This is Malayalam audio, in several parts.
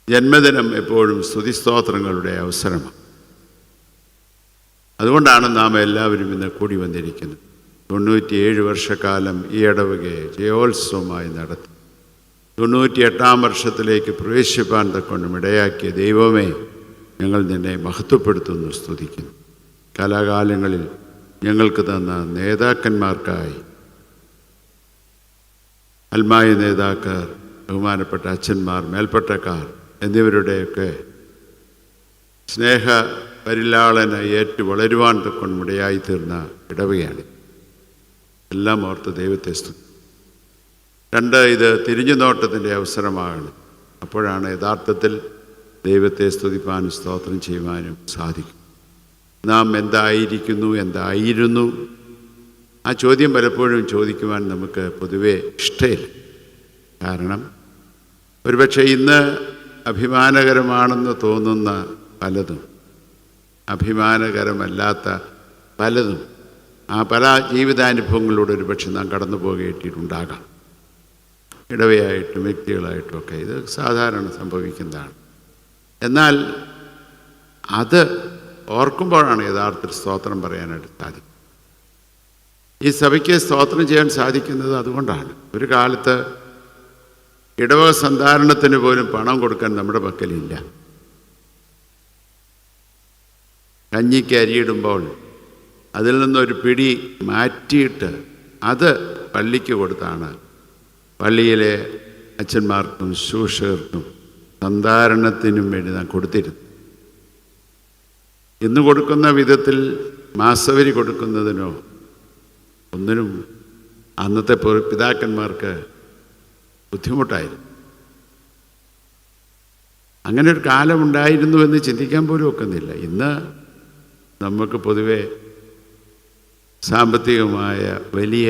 ജന്മദിനം എപ്പോഴും സ്തുതിസ്തോത്രങ്ങളുടെ അവസരമാണ്. അതുകൊണ്ടാണ് നാം എല്ലാവരും ഇന്ന് കൂടി വന്നിരിക്കുന്നത്. 97 വർഷക്കാലം ഈ ഇടവകയെ ജയോത്സവമായി നടത്തി 98-ാം വർഷത്തിലേക്ക് പ്രവേശിപ്പാൻ തക്കൊണ്ട് ഇടയാക്കിയ ദൈവമേ, ഞങ്ങൾ നിന്നെ മഹത്വപ്പെടുത്തുന്നു, സ്തുതിക്കുന്നു. കാലാകാലങ്ങളിൽ ഞങ്ങൾക്ക് തന്ന നേതാക്കന്മാർക്കായി, അൽമായ നേതാക്കർ, ബഹുമാനപ്പെട്ട അച്ഛന്മാർ, മേൽപ്പട്ടക്കാർ എന്നിവരുടെയൊക്കെ സ്നേഹ പരിലാളന ഏറ്റു വളരുവാൻ തക്കൊണ്ടിടയായി തീർന്ന ഇടവകയാണ്. എല്ലാം ഓർത്ത് ദൈവത്തെ സ്തുതി. 2, ഇത് തിരിഞ്ഞു നോട്ടത്തിൻ്റെ അവസരമാണ്. അപ്പോഴാണ് യഥാർത്ഥത്തിൽ ദൈവത്തെ സ്തുതിപ്പാനും സ്തോത്രം ചെയ്യുവാനും സാധിക്കും. നാം എന്തായിരിക്കുന്നു, എന്തായിരുന്നു? ആ ചോദ്യം പലപ്പോഴും ചോദിക്കുവാൻ നമുക്ക് പൊതുവെ ഇഷ്ടമില്ല. കാരണം ഒരുപക്ഷെ ഇന്ന് അഭിമാനകരമാണെന്ന് തോന്നുന്ന പലതും, അഭിമാനകരമല്ലാത്ത പലതും, ആ പല ജീവിതാനുഭവങ്ങളിലൂടെ ഒരുപക്ഷെ നാം കടന്നു പോകേണ്ടിയിട്ടുണ്ടാകാം. ഇടവയായിട്ടും വ്യക്തികളായിട്ടും ഒക്കെ ഇത് സാധാരണ സംഭവിക്കുന്നതാണ്. എന്നാൽ അത് ഓർക്കുമ്പോഴാണ് യഥാർത്ഥത്തിൽ സ്തോത്രം പറയാനായിട്ട് സാധിക്കും. ഈ സഭയ്ക്ക് സ്തോത്രം ചെയ്യാൻ സാധിക്കുന്നത് അതുകൊണ്ടാണ്. ഒരു കാലത്ത് ഇടവക സന്ധാരണത്തിന് പോലും പണം കൊടുക്കാൻ നമ്മുടെ പക്കലില്ല. കഞ്ഞിക്ക് അരിയിടുമ്പോൾ അതിൽ നിന്നൊരു പിടി മാറ്റിയിട്ട് അത് പള്ളിക്ക് കൊടുത്താണ് പള്ളിയിലെ അച്ഛന്മാർക്കും ശുശ്രൂഷകർക്കും സന്ധാരണത്തിനും വേണ്ടി നാം കൊടുത്തിരുന്നു. ഇന്ന് കൊടുക്കുന്ന വിധത്തിൽ മാസവരി കൊടുക്കുന്നതിനോ ഒന്നിനും അന്നത്തെ പിതാക്കന്മാർക്ക് ബുദ്ധിമുട്ടായിരുന്നു. അങ്ങനെ ഒരു കാലമുണ്ടായിരുന്നു എന്ന് ചിന്തിക്കാൻ പോലും ഒക്കുന്നില്ല. ഇന്ന് നമുക്ക് പൊതുവെ സാമ്പത്തികമായ വലിയ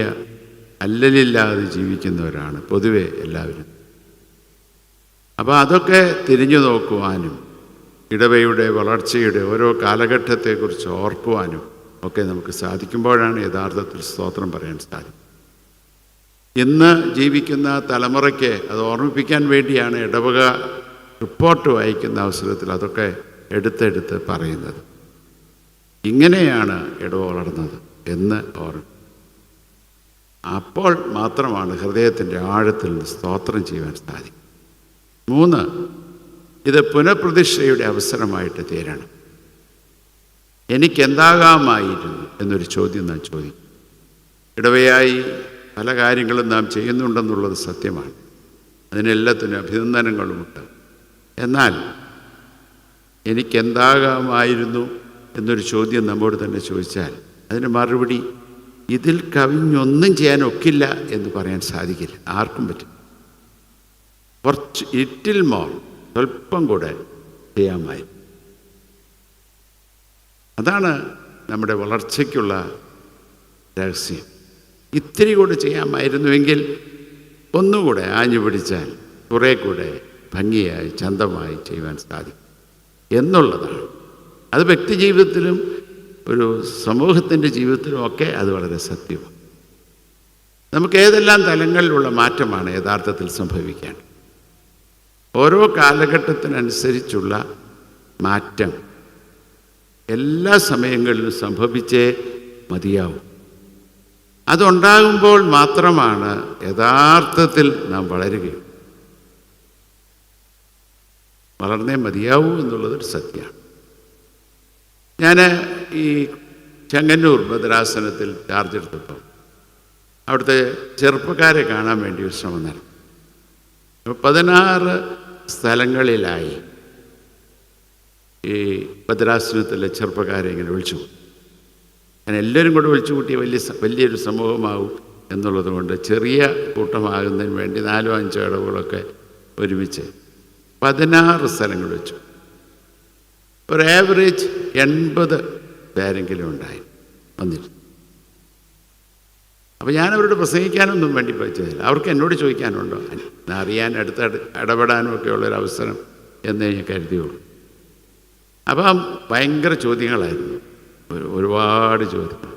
അല്ലലില്ലാതെ ജീവിക്കുന്നവരാണ് പൊതുവെ എല്ലാവരും. അപ്പോൾ അതൊക്കെ തിരിഞ്ഞു നോക്കുവാനും ഇടവയുടെ വളർച്ചയുടെ ഓരോ കാലഘട്ടത്തെക്കുറിച്ച് ഓർക്കുവാനും ഒക്കെ നമുക്ക് സാധിക്കുമ്പോഴാണ് യഥാർത്ഥത്തിൽ സ്തോത്രം പറയാൻ സാധിക്കും. ഇന്ന് ജീവിക്കുന്ന തലമുറയ്ക്ക് അത് ഓർമ്മിപ്പിക്കാൻ വേണ്ടിയാണ് ഇടവക റിപ്പോർട്ട് വായിക്കുന്ന അവസരത്തിൽ അതൊക്കെ എടുത്തെടുത്ത് പറയുന്നത്. ഇങ്ങനെയാണ് ഇടവ വളർന്നത് എന്ന് ഓർമ്മ. അപ്പോൾ മാത്രമാണ് ഹൃദയത്തിൻ്റെ ആഴത്തിൽ നിന്ന് സ്തോത്രം ചെയ്യുവാൻ സാധിക്കും. 3, ഇത് പുനഃപ്രതിഷ്ഠയുടെ അവസരമായിട്ട് തീരണം. എനിക്കെന്താകാമായിരുന്നു എന്നൊരു ചോദ്യം നാം ചോദിക്കും. ഇടവയായി പല കാര്യങ്ങളും നാം ചെയ്യുന്നുണ്ടെന്നുള്ളത് സത്യമാണ്. അതിനെല്ലാത്തിനും അഭിനന്ദനങ്ങളുമുണ്ട്. എന്നാൽ എനിക്കെന്താകാമായിരുന്നു എന്നൊരു ചോദ്യം നമ്മോട് തന്നെ ചോദിച്ചാൽ അതിന് മറുപടി ഇതിൽ കവിഞ്ഞൊന്നും ചെയ്യാൻ ഒക്കില്ല എന്ന് പറയാൻ സാധിക്കില്ല. ആർക്കും പറ്റും. കുറച്ച് ഇറ്റിൽ മോർ, സ്വല്പം കൂടെ ചെയ്യാമായിരുന്നു. അതാണ് നമ്മുടെ വളർച്ചയ്ക്കുള്ള രഹസ്യം. ഇത്തിരി കൂടെ ചെയ്യാമായിരുന്നുവെങ്കിൽ ഒന്നുകൂടെ ആഞ്ഞു പിടിച്ചാൽ കുറേ കൂടെ ഭംഗിയായി ചന്തമായി ചെയ്യുവാൻ സാധിക്കും എന്നുള്ളതാണ്. അത് വ്യക്തി ജീവിതത്തിലും ഒരു സമൂഹത്തിൻ്റെ ജീവിതത്തിലും ഒക്കെ അത് വളരെ സത്യമാണ്. നമുക്ക് ഏതെല്ലാം തലങ്ങളിലുള്ള മാറ്റമാണ് യഥാർത്ഥത്തിൽ സംഭവിക്കേണ്ടത്. ഓരോ കാലഘട്ടത്തിനനുസരിച്ചുള്ള മാറ്റം എല്ലാ സമയങ്ങളിലും സംഭവിച്ചേ മതിയാവും. അതുണ്ടാകുമ്പോൾ മാത്രമാണ് യഥാർത്ഥത്തിൽ നാം വളരുകയും വളർന്നേ മതിയാവൂ എന്നുള്ളതൊരു സത്യമാണ്. ഞാൻ ഈ ചെങ്ങന്നൂർ ഭദ്രാസനത്തിൽ ചാർജ് എടുത്തപ്പോൾ അവിടുത്തെ ചെറുപ്പക്കാരെ കാണാൻ വേണ്ടി ഒരു ശ്രമം നടത്തി. 16 സ്ഥലങ്ങളിലായി ഈ ഭദ്രാസനത്തിലെ ചെറുപ്പക്കാരെ ഇങ്ങനെ വിളിച്ചു. ഞാൻ എല്ലാവരും കൂടെ വിളിച്ചു കൂട്ടിയ വലിയൊരു സമൂഹമാവും എന്നുള്ളത് കൊണ്ട് ചെറിയ കൂട്ടമാകുന്നതിന് വേണ്ടി 4-5 ഇടവുകളൊക്കെ ഒരുമിച്ച് 16 സ്ഥലങ്ങൾ വെച്ചു. ഒരു ആവറേജ് 80 പേരെങ്കിലും ഉണ്ടായി വന്നിരുന്നു. അപ്പോൾ ഞാനവരോട് പ്രസംഗിക്കാനൊന്നും വേണ്ടി പറ്റിയതില്ല. അവർക്ക് എന്നോട് ചോദിക്കാനുണ്ടോ, അറിയാൻ ഇടപെടാനും ഒക്കെ ഉള്ളൊരവസരം എന്നേ ഞാൻ കരുതിയുള്ളൂ. അപ്പം ഭയങ്കര ചോദ്യങ്ങളായിരുന്നു, ഒരുപാട് ചോദ്യങ്ങൾ,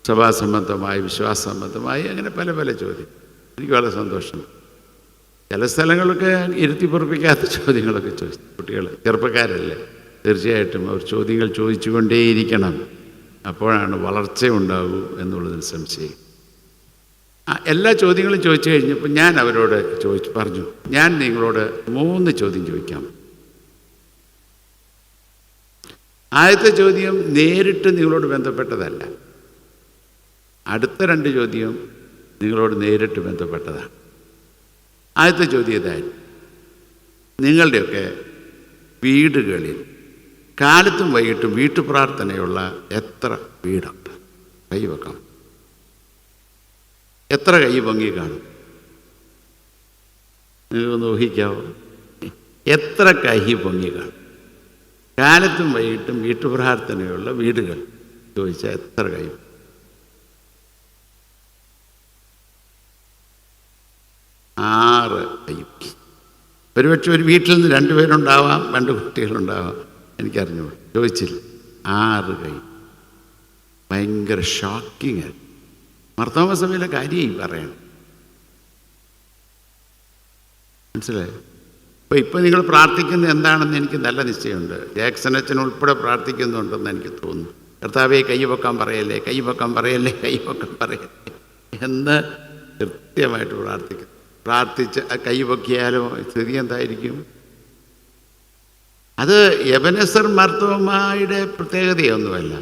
സഭാസംബന്ധമായി, വിശ്വാസസംബന്ധമായി, അങ്ങനെ പല പല ചോദ്യം. എനിക്ക് വളരെ സന്തോഷം. ചില സ്ഥലങ്ങളൊക്കെ ഇരുത്തി പൊറപ്പിക്കാത്ത ചോദ്യങ്ങളൊക്കെ ചോദിച്ചു. കുട്ടികൾ ചെറുപ്പക്കാരല്ലേ, തീർച്ചയായിട്ടും അവർ ചോദ്യങ്ങൾ ചോദിച്ചുകൊണ്ടേയിരിക്കണം. അപ്പോഴാണ് വളർച്ച ഉണ്ടാകൂ എന്നുള്ളതിൽ സംശയം. എല്ലാ ചോദ്യങ്ങളും ചോദിച്ചു കഴിഞ്ഞപ്പോൾ ഞാൻ അവരോട് പറഞ്ഞു, ഞാൻ നിങ്ങളോട് 3 ചോദ്യം ചോദിക്കാം. ആദ്യത്തെ ചോദ്യം നേരിട്ട് നിങ്ങളോട് ബന്ധപ്പെട്ടതല്ല, അടുത്ത 2 ചോദ്യം നിങ്ങളോട് നേരിട്ട് ബന്ധപ്പെട്ടതാണ്. ആദ്യത്തെ ചോദ്യം ഇതായിരുന്നു, നിങ്ങളുടെയൊക്കെ വീടുകളിൽ കാലത്തും വൈകിട്ടും വീട്ടുപ്രാർത്ഥനയുള്ള എത്ര വീടുണ്ട്? കൈ വെക്കാം. എത്ര കൈ പൊങ്ങി കാണും? നിങ്ങൾക്കൊന്ന് ഊഹിക്കാവോ? എത്ര കൈ പൊങ്ങി കാണും? കാലത്തും വൈകിട്ടും വീട്ടുപ്രാർത്ഥനയുള്ള വീടുകൾ ചോദിച്ചാൽ എത്ര കൈ? 6 കൈ. ഒരുപക്ഷെ ഒരു വീട്ടിൽ നിന്ന് 2 പേരുണ്ടാവാം, 2 കുട്ടികളുണ്ടാവാം, എനിക്കറിഞ്ഞു. ചോദിച്ചില്ല, 6 കൈ. ഭയങ്കര ഷോക്കിങ് ആയിരുന്നു. മാർത്തോമാ സഭയിലെ കാര്യം പറയണം, മനസ്സിലായോ? ഇപ്പം നിങ്ങൾ പ്രാർത്ഥിക്കുന്നത് എന്താണെന്ന് എനിക്ക് നല്ല നിശ്ചയമുണ്ട്. ജാക്സൺ ഉൾപ്പെടെ പ്രാർത്ഥിക്കുന്നുണ്ടെന്ന് എനിക്ക് തോന്നുന്നു. കർത്താവേ കൈ വെക്കാൻ പറയല്ലേ, കൈ വെക്കാൻ പറയല്ലേ, കൈ വെക്കാൻ പറയല്ലേ എന്ന് കൃത്യമായിട്ട് പ്രാർത്ഥിച്ച് കൈ പൊക്കിയാലോ സ്ഥിതി എന്തായിരിക്കും? അത് എബനെസർ മാർത്തോമായുടെ പ്രത്യേകതയൊന്നുമല്ല,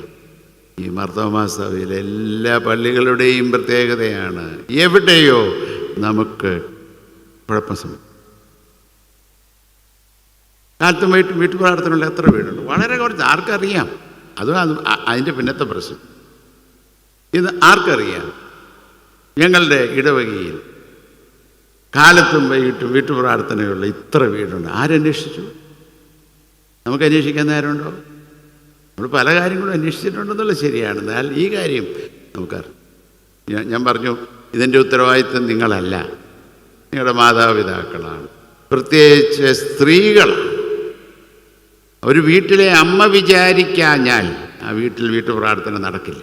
ഈ മാർത്തോമാ സഭയിലെ എല്ലാ പള്ളികളുടെയും പ്രത്യേകതയാണ്. എവിടെയോ നമുക്ക് കുഴപ്പം സംഭവിക്കും. കാലത്തും വൈകിട്ടും വീട്ടുപ്രാർത്ഥനയുള്ള എത്ര വീടുണ്ട്? വളരെ കുറച്ച്. ആർക്കറിയാം? അതിൻ്റെ പിന്നത്തെ പ്രശ്നം ഇത് ആർക്കറിയാം? ഞങ്ങളുടെ ഇടവകയിൽ കാലത്തും വൈകിട്ടും വീട്ടുപ്രാർത്ഥനയുള്ള ഇത്ര വീടുണ്ട്. ആരന്വേഷിച്ചു? നമുക്ക് അന്വേഷിക്കാൻ നേരമുണ്ടോ? നമ്മൾ പല കാര്യങ്ങളും അന്വേഷിച്ചിട്ടുണ്ടെന്നുള്ളത് ശരിയാണ്. എന്നാൽ ഈ കാര്യം നമുക്കറിയാം. ഞാൻ പറഞ്ഞു, ഇതിൻ്റെ ഉത്തരവാദിത്വം നിങ്ങളല്ല, നിങ്ങളുടെ മാതാപിതാക്കളാണ്, പ്രത്യേകിച്ച് സ്ത്രീകളാണ്. ഒരു വീട്ടിലെ അമ്മ വിചാരിക്കാഞ്ഞാൽ ആ വീട്ടു പ്രാർത്ഥന നടക്കില്ല.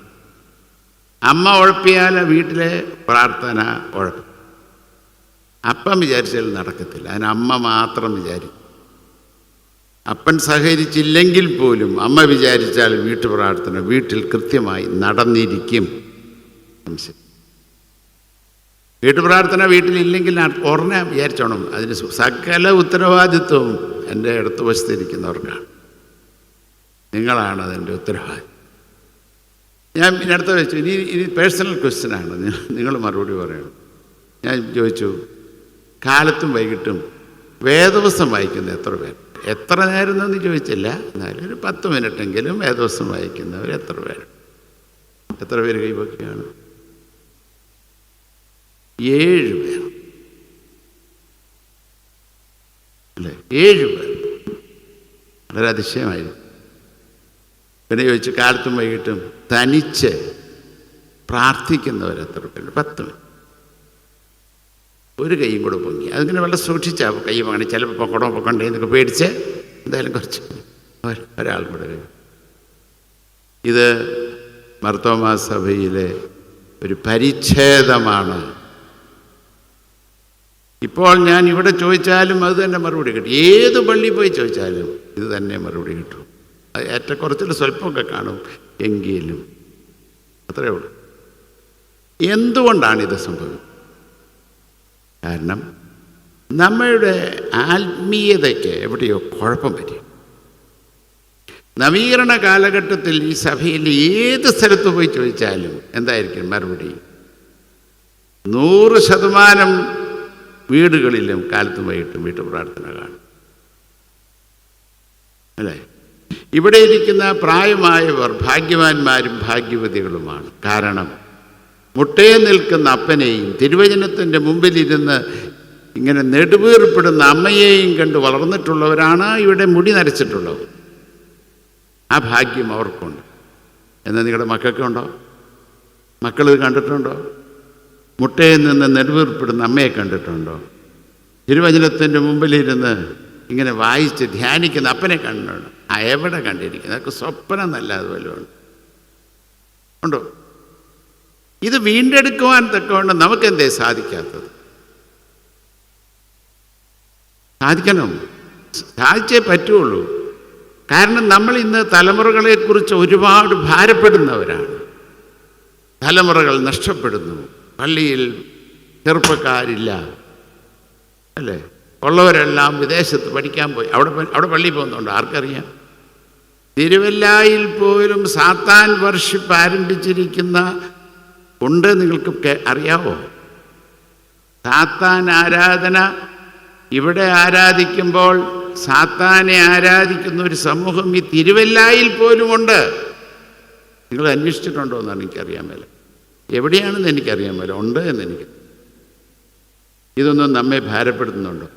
അമ്മ ഉഴപ്പിയാൽ ആ വീട്ടിലെ പ്രാർത്ഥന ഉഴപ്പും. അപ്പം വിചാരിച്ചാൽ നടക്കത്തില്ല, അതിന് അമ്മ മാത്രം വിചാരിക്കും. അപ്പൻ സഹകരിച്ചില്ലെങ്കിൽ പോലും അമ്മ വിചാരിച്ചാൽ വീട്ടുപ്രാർത്ഥന വീട്ടിൽ കൃത്യമായി നടന്നിരിക്കും. വീട്ടുപ്രാർത്ഥന വീട്ടിലില്ലെങ്കിൽ ഉടനെ വിചാരിച്ചോണം, അതിന് സകല ഉത്തരവാദിത്വവും എൻ്റെ ഇടത്ത് വശത്തിരിക്കുന്നവർക്കാണ്. നിങ്ങളാണ് അതിൻ്റെ ഉത്തരവാദിത്വം. ഞാൻ പിന്നെ അടുത്ത വെച്ചു, ഇനി പേഴ്സണൽ ക്വസ്റ്റ്യനാണ്, നിങ്ങൾ മറുപടി പറയണം. ഞാൻ ചോദിച്ചു, കാലത്തും വൈകിട്ടും വേദവസം വായിക്കുന്ന എത്ര പേർ? എത്ര നേരം എന്നൊന്നും ചോദിച്ചില്ല, എന്നാലും ഒരു 10 മിനിറ്റെങ്കിലും വേദവസം വായിക്കുന്നവർ എത്ര പേര്? എത്ര പേര് കൈവക്കുകയാണ്? 7 പേർ അല്ലേ? 7 പേർ. വളരെ അതിശയമായിരുന്നു. പിന്നെ ചോദിച്ചു, കാലത്തും വൈകിട്ടും തനിച്ച് പ്രാർത്ഥിക്കുന്നവരെത്ര പേര്? 10 മിനിറ്റ്. ഒരു കൈയും കൂടെ പൊങ്ങി. അതിങ്ങനെ വളരെ സൂക്ഷിച്ചാൽ കൈ വാങ്ങി, ചിലപ്പോൾ പൊക്കണ്ടേ എന്നൊക്കെ പേടിച്ച് എന്തായാലും കുറച്ച് ഒരാൾ കൂടെ. ഇത് മാർത്തോമാ സഭയിലെ ഒരു പരിച്ഛേദമാണ്. ഇപ്പോൾ ഞാൻ ഇവിടെ ചോദിച്ചാലും അത് തന്നെ മറുപടി കിട്ടും. ഏത് പള്ളിയിൽ പോയി ചോദിച്ചാലും ഇത് തന്നെ മറുപടി കിട്ടും. അത് ഏറ്റക്കുറച്ചിൽ സ്വല്പമൊക്കെ കാണും, എങ്കിലും അത്രയേ ഉള്ളൂ. എന്തുകൊണ്ടാണിത് സംഭവിക്കുന്നത്? കാരണം നമ്മളുടെ ആത്മീയതയ്ക്ക് എവിടെയോ കുഴപ്പം പറ്റി. നവീകരണ കാലഘട്ടത്തിൽ ഈ സഭയിൽ ഏത് സ്ഥലത്ത് പോയി ചോദിച്ചാലും എന്തായിരിക്കും മറുപടി? 100% വീടുകളിലും കാലത്തും വൈകിട്ടും വീട്ടുപ്രാർത്ഥന കാണും, അല്ലേ? ഇവിടെ ഇരിക്കുന്ന പ്രായമായവർ ഭാഗ്യവാന്മാരും ഭാഗ്യവതികളുമാണ്. കാരണം മുട്ടയെ നിൽക്കുന്ന അപ്പനെയും തിരുവചനത്തിൻ്റെ മുമ്പിലിരുന്ന് ഇങ്ങനെ നെടുവീർപ്പെടുന്ന അമ്മയെയും കണ്ട് വളർന്നിട്ടുള്ളവരാണ് ഇവിടെ മുടി നരച്ചിട്ടുള്ളവർ. ആ ഭാഗ്യം അവർക്കുണ്ട്. എന്നാൽ നിങ്ങളുടെ മക്കൾക്കുണ്ടോ? മക്കളിത് കണ്ടിട്ടുണ്ടോ? മുട്ടയിൽ നിന്ന് നെടുവീർപ്പെടുന്ന അമ്മയെ കണ്ടിട്ടുണ്ടോ? തിരുവചനത്തിൻ്റെ മുമ്പിലിരുന്ന് ഇങ്ങനെ വായിച്ച് ധ്യാനിക്കുന്ന അപ്പനെ കണ്ടിട്ടുണ്ടോ? എവിടെ കണ്ടിരിക്കുന്നത്? അതൊക്കെ സ്വപ്നം നല്ലത് വല്ലതും ഉണ്ടോ? ഇത് വീണ്ടെടുക്കുവാൻ തക്കവണ്ണം നമുക്കെന്തേ സാധിക്കാത്തത്? സാധിക്കണം, സാധിച്ചേ പറ്റുള്ളൂ. കാരണം നമ്മൾ ഇന്ന് തലമുറകളെക്കുറിച്ച് ഒരുപാട് ഭാരപ്പെടുന്നവരാണ്. തലമുറകൾ നഷ്ടപ്പെടുന്നു, പള്ളിയിൽ ചെറുപ്പക്കാരില്ല, അല്ലേ? ഉള്ളവരെല്ലാം വിദേശത്ത് പഠിക്കാൻ പോയി. അവിടെ പള്ളിയിൽ പോകുന്നുണ്ട്, ആർക്കറിയാം? തിരുവല്ലായിൽ പോലും സാത്താൻ വർഷിപ്പ് ആരംഭിച്ചിരിക്കുന്ന ഉണ്ട്. നിങ്ങൾക്ക് അറിയാവോ? സാത്താൻ ആരാധന ഇവിടെ ആരാധിക്കുമ്പോൾ സാത്താനെ ആരാധിക്കുന്ന ഒരു സമൂഹം ഈ തിരുവല്ലായിൽ പോലുമുണ്ട്. നിങ്ങൾ അന്വേഷിച്ചിട്ടുണ്ടോ എന്നാണ് എനിക്കറിയാൻ മേല. എവിടെയാണെന്ന് എനിക്കറിയാൻ മേല. ഉണ്ട് എന്ന് എനിക്ക്. ഇതൊന്നും നമ്മെ ഭാരപ്പെടുത്തുന്നുണ്ടോ?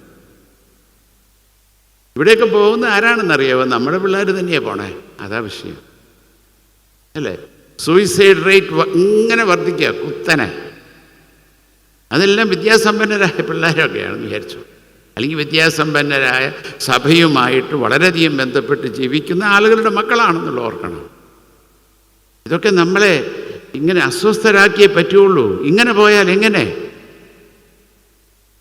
ഇവിടെയൊക്കെ പോകുന്ന ആരാണെന്നറിയാമോ? നമ്മുടെ പിള്ളേർ തന്നെയാണ് പോണേ. അതാ വിഷയം, അല്ലേ? സൂയിസൈഡ് റേറ്റ് ഇങ്ങനെ വർദ്ധിക്കുക കുത്തനെ. അതെല്ലാം വിദ്യാസമ്പന്നരായ പിള്ളേരൊക്കെയാണെന്ന് വിചാരിച്ചു. അല്ലെങ്കിൽ വിദ്യാസമ്പന്നരായ സഭയുമായിട്ട് വളരെയധികം ബന്ധപ്പെട്ട് ജീവിക്കുന്ന ആളുകളുടെ മക്കളാണെന്നുള്ള ഓർക്കണം. ഇതൊക്കെ നമ്മളെ ഇങ്ങനെ അസ്വസ്ഥരാക്കിയേ പറ്റുള്ളൂ. ഇങ്ങനെ പോയാൽ എങ്ങനെ?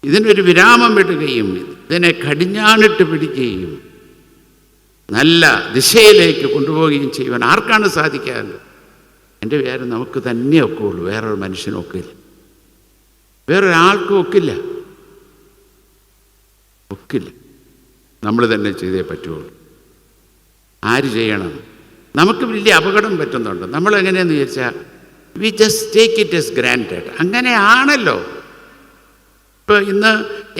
ഇതിനൊരു വിരാമം വിടുകയും ഇതിനെ കടിഞ്ഞാണിട്ട് പിടിക്കുകയും നല്ല ദിശയിലേക്ക് കൊണ്ടുപോവുകയും ചെയ്യുവാൻ ആർക്കാണ് സാധിക്കാൻ? എൻ്റെ വിചാരം നമുക്ക് തന്നെ ഒക്കുള്ളൂ. വേറൊരു മനുഷ്യനും ഒക്കില്ല, വേറൊരാൾക്കും ഒക്കില്ല. നമ്മൾ തന്നെ ചെയ്തേ പറ്റുള്ളൂ. ആര് ചെയ്യണം? നമുക്ക് വലിയ അപകടം പറ്റുന്നുണ്ട്. നമ്മളെങ്ങനെയെന്ന് ചോദിച്ചാൽ we just take it S granted. അങ്ങനെയാണല്ലോ. ഇപ്പോൾ ഇന്ന്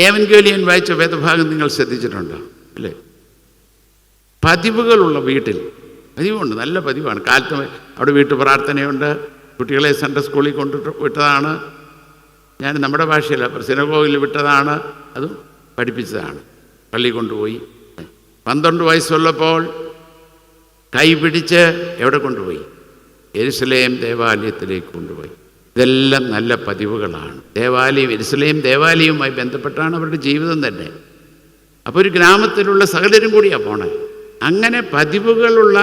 ഏവൻഗേലിയൻ വായിച്ച വേദഭാഗം നിങ്ങൾ ശ്രദ്ധിച്ചിട്ടുണ്ടോ? അല്ലേ? പതിവുകളുള്ള വീട്ടിൽ പതിവുണ്ട്, നല്ല പതിവാണ്. കാലത്ത് അവിടെ വീട്ടു പ്രാർത്ഥനയുണ്ട്. കുട്ടികളെ സൺഡേ സ്കൂളിൽ വിട്ടതാണ്. ഞാൻ നമ്മുടെ ഭാഷയില്ല, സിനഗോഗിൽ വിട്ടതാണ്. അതും പഠിപ്പിച്ചതാണ്. പള്ളി കൊണ്ടുപോയി. 12 വയസ്സുള്ളപ്പോൾ കൈ പിടിച്ച് എവിടെ കൊണ്ടുപോയി? യെരുശലേം ദേവാലയത്തിലേക്ക് കൊണ്ടുപോയി. ഇതെല്ലാം നല്ല പതിവുകളാണ്. ദേവാലയം, യെരുശലേം ദേവാലയവുമായി ബന്ധപ്പെട്ടാണ് അവരുടെ ജീവിതം തന്നെ. അപ്പോൾ ഒരു ഗ്രാമത്തിലുള്ള സകലരും കൂടിയാണ് പോണേ. അങ്ങനെ പതിവുകളുള്ള,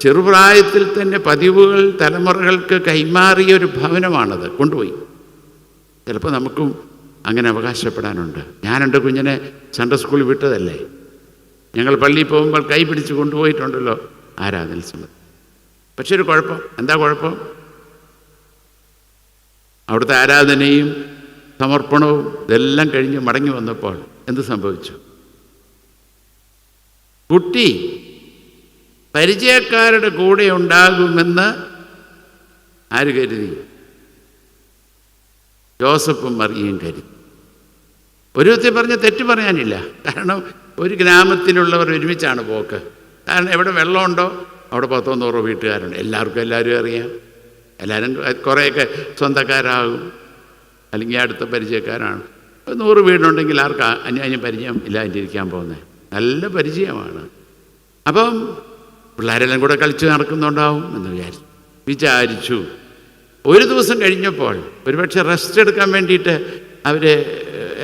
ചെറുപ്രായത്തിൽ തന്നെ പതിവുകൾ തലമുറകൾക്ക് കൈമാറിയ ഒരു ഭവനമാണത്. കൊണ്ടുപോയി. ചിലപ്പോൾ നമുക്കും അങ്ങനെ അവകാശപ്പെടാനുണ്ട്. ഞാനെൻ്റെ കുഞ്ഞിനെ സൺഡേ സ്കൂളിൽ വിട്ടതല്ലേ? ഞങ്ങൾ പള്ളിയിൽ പോകുമ്പോൾ കൈ പിടിച്ച് കൊണ്ടുപോയിട്ടുണ്ടല്ലോ ആരാധന സമയത്ത്. പക്ഷെ ഒരു കുഴപ്പം. എന്താ കുഴപ്പം? അവിടുത്തെ ആരാധനയും സമർപ്പണവും ഇതെല്ലാം കഴിഞ്ഞ് മടങ്ങി വന്നപ്പോൾ എന്ത് സംഭവിച്ചു? കുട്ടി പരിചയക്കാരുടെ കൂടെ ഉണ്ടാകുമെന്ന് ആര് കരുതി? ജോസഫും മറിയയും കരുതി. ഒരു വിധത്തിൽ പറഞ്ഞ തെറ്റ് പറയാനില്ല. കാരണം ഒരു ഗ്രാമത്തിലുള്ളവർ ഒരുമിച്ചാണ് പോക്ക്. കാരണം എവിടെ വെള്ളമുണ്ടോ അവിടെ 100-100 വീട്ടുകാരുണ്ട്. എല്ലാവരും അറിയാം. എല്ലാവരും കുറേയൊക്കെ സ്വന്തക്കാരാകും, അല്ലെങ്കിൽ അടുത്ത പരിചയക്കാരാണ്. 100 വീടുണ്ടെങ്കിൽ ആർക്കാ അന്യാന്യം പരിചയം ഇല്ലാതിരിക്കാൻ പോകുന്നത്? നല്ല പരിചയമാണ്. അപ്പം പിള്ളേരെല്ലാം കൂടെ കളിച്ച് നടക്കുന്നുണ്ടാവും എന്ന് വിചാരിച്ചു. ഒരു ദിവസം കഴിഞ്ഞപ്പോൾ ഒരുപക്ഷെ റെസ്റ്റ് എടുക്കാൻ വേണ്ടിയിട്ട് അവർ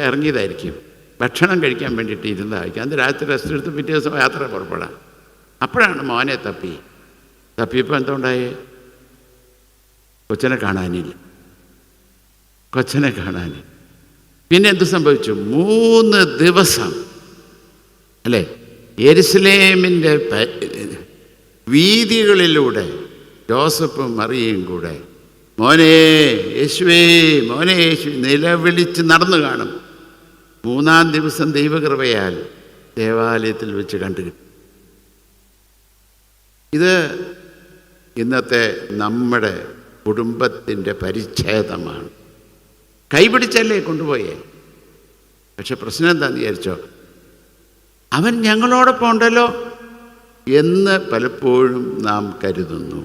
ഇറങ്ങിയതായിരിക്കും. ഭക്ഷണം കഴിക്കാൻ വേണ്ടിയിട്ട് ഇരുന്നതായിരിക്കും. അന്ന് രാത്രി റെസ്റ്റ് എടുത്ത് പിറ്റേ ദിവസം യാത്ര പുറപ്പെടാം. അപ്പോഴാണ് മോനെ തപ്പിയപ്പോൾ എന്തുണ്ടായേ? കൊച്ചനെ കാണാനില്ല. പിന്നെ എന്ത് സംഭവിച്ചു? 3 ദിവസം അല്ലേ യെരുശലേമിൻ്റെ വീതികളിലൂടെ ജോസഫും മറിയയും കൂടെ മോനെ യേശുവേ നിലവിളിച്ച് നടന്നു കാണും. 3-ാം ദിവസം ദൈവകൃപയാൽ ദേവാലയത്തിൽ വെച്ച് കണ്ടുകിട്ടും. ഇത് ഇന്നത്തെ നമ്മുടെ കുടുംബത്തിൻ്റെ പരിച്ഛേദമാണ്. കൈപിടിച്ചല്ലേ കൊണ്ടുപോയേ. പക്ഷെ പ്രശ്നം എന്താണെന്ന് വിചാരിച്ചോ? അവൻ ഞങ്ങളോടൊപ്പം ഉണ്ടല്ലോ എന്ന് പലപ്പോഴും നാം കരുതുന്നു.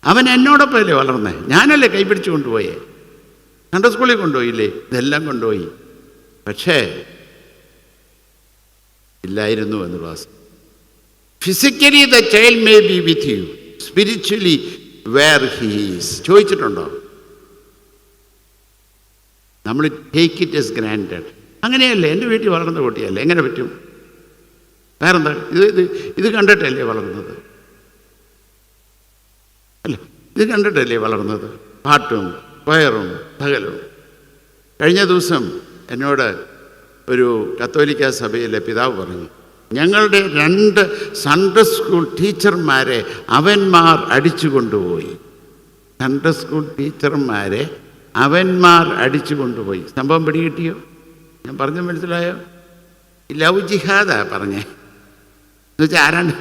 അവൻ എന്നോടൊപ്പമല്ലേ വളർന്നേ? ഞാനല്ലേ കൈപിടിച്ച് കൊണ്ടുപോയേ? സൺഡേ സ്കൂളിൽ കൊണ്ടുപോയില്ലേ? ഇതെല്ലാം കൊണ്ടുപോയി. പക്ഷേ ഇല്ലായിരുന്നു എന്ന് class. Physically the child may be with you, spiritually where he is. ചോദിച്ചിട്ടുണ്ടോ? നമ്മൾ ടേക്ക് ഇറ്റ് എസ് ഗ്രാൻറ്റഡ്. അങ്ങനെയല്ലേ? എൻ്റെ വീട്ടിൽ വളർന്ന കുട്ടിയല്ലേ, എങ്ങനെ പറ്റും? വേറെന്താ? ഇത് കണ്ടിട്ടല്ലേ വളർന്നത്? അല്ല, ഇത് കണ്ടിട്ടല്ലേ വളർന്നത്? പാട്ടും പയറും പകലും. കഴിഞ്ഞ ദിവസം എന്നോട് ഒരു കത്തോലിക്ക സഭയിലെ പിതാവ് പറഞ്ഞു, ഞങ്ങളുടെ 2 സൺഡേ സ്കൂൾ ടീച്ചർമാരെ അവന്മാർ അടിച്ചു കൊണ്ടുപോയി. സൺഡേ സ്കൂൾ ടീച്ചർമാരെ അവന്മാർ അടിച്ചു കൊണ്ടുപോയി. സംഭവം പിടികിട്ടിയോ? ഞാൻ പറഞ്ഞ മനസ്സിലായോ? ലവ് ജിഹാദാ പറഞ്ഞേ. എന്നുവെച്ചാൽ ആരാണ്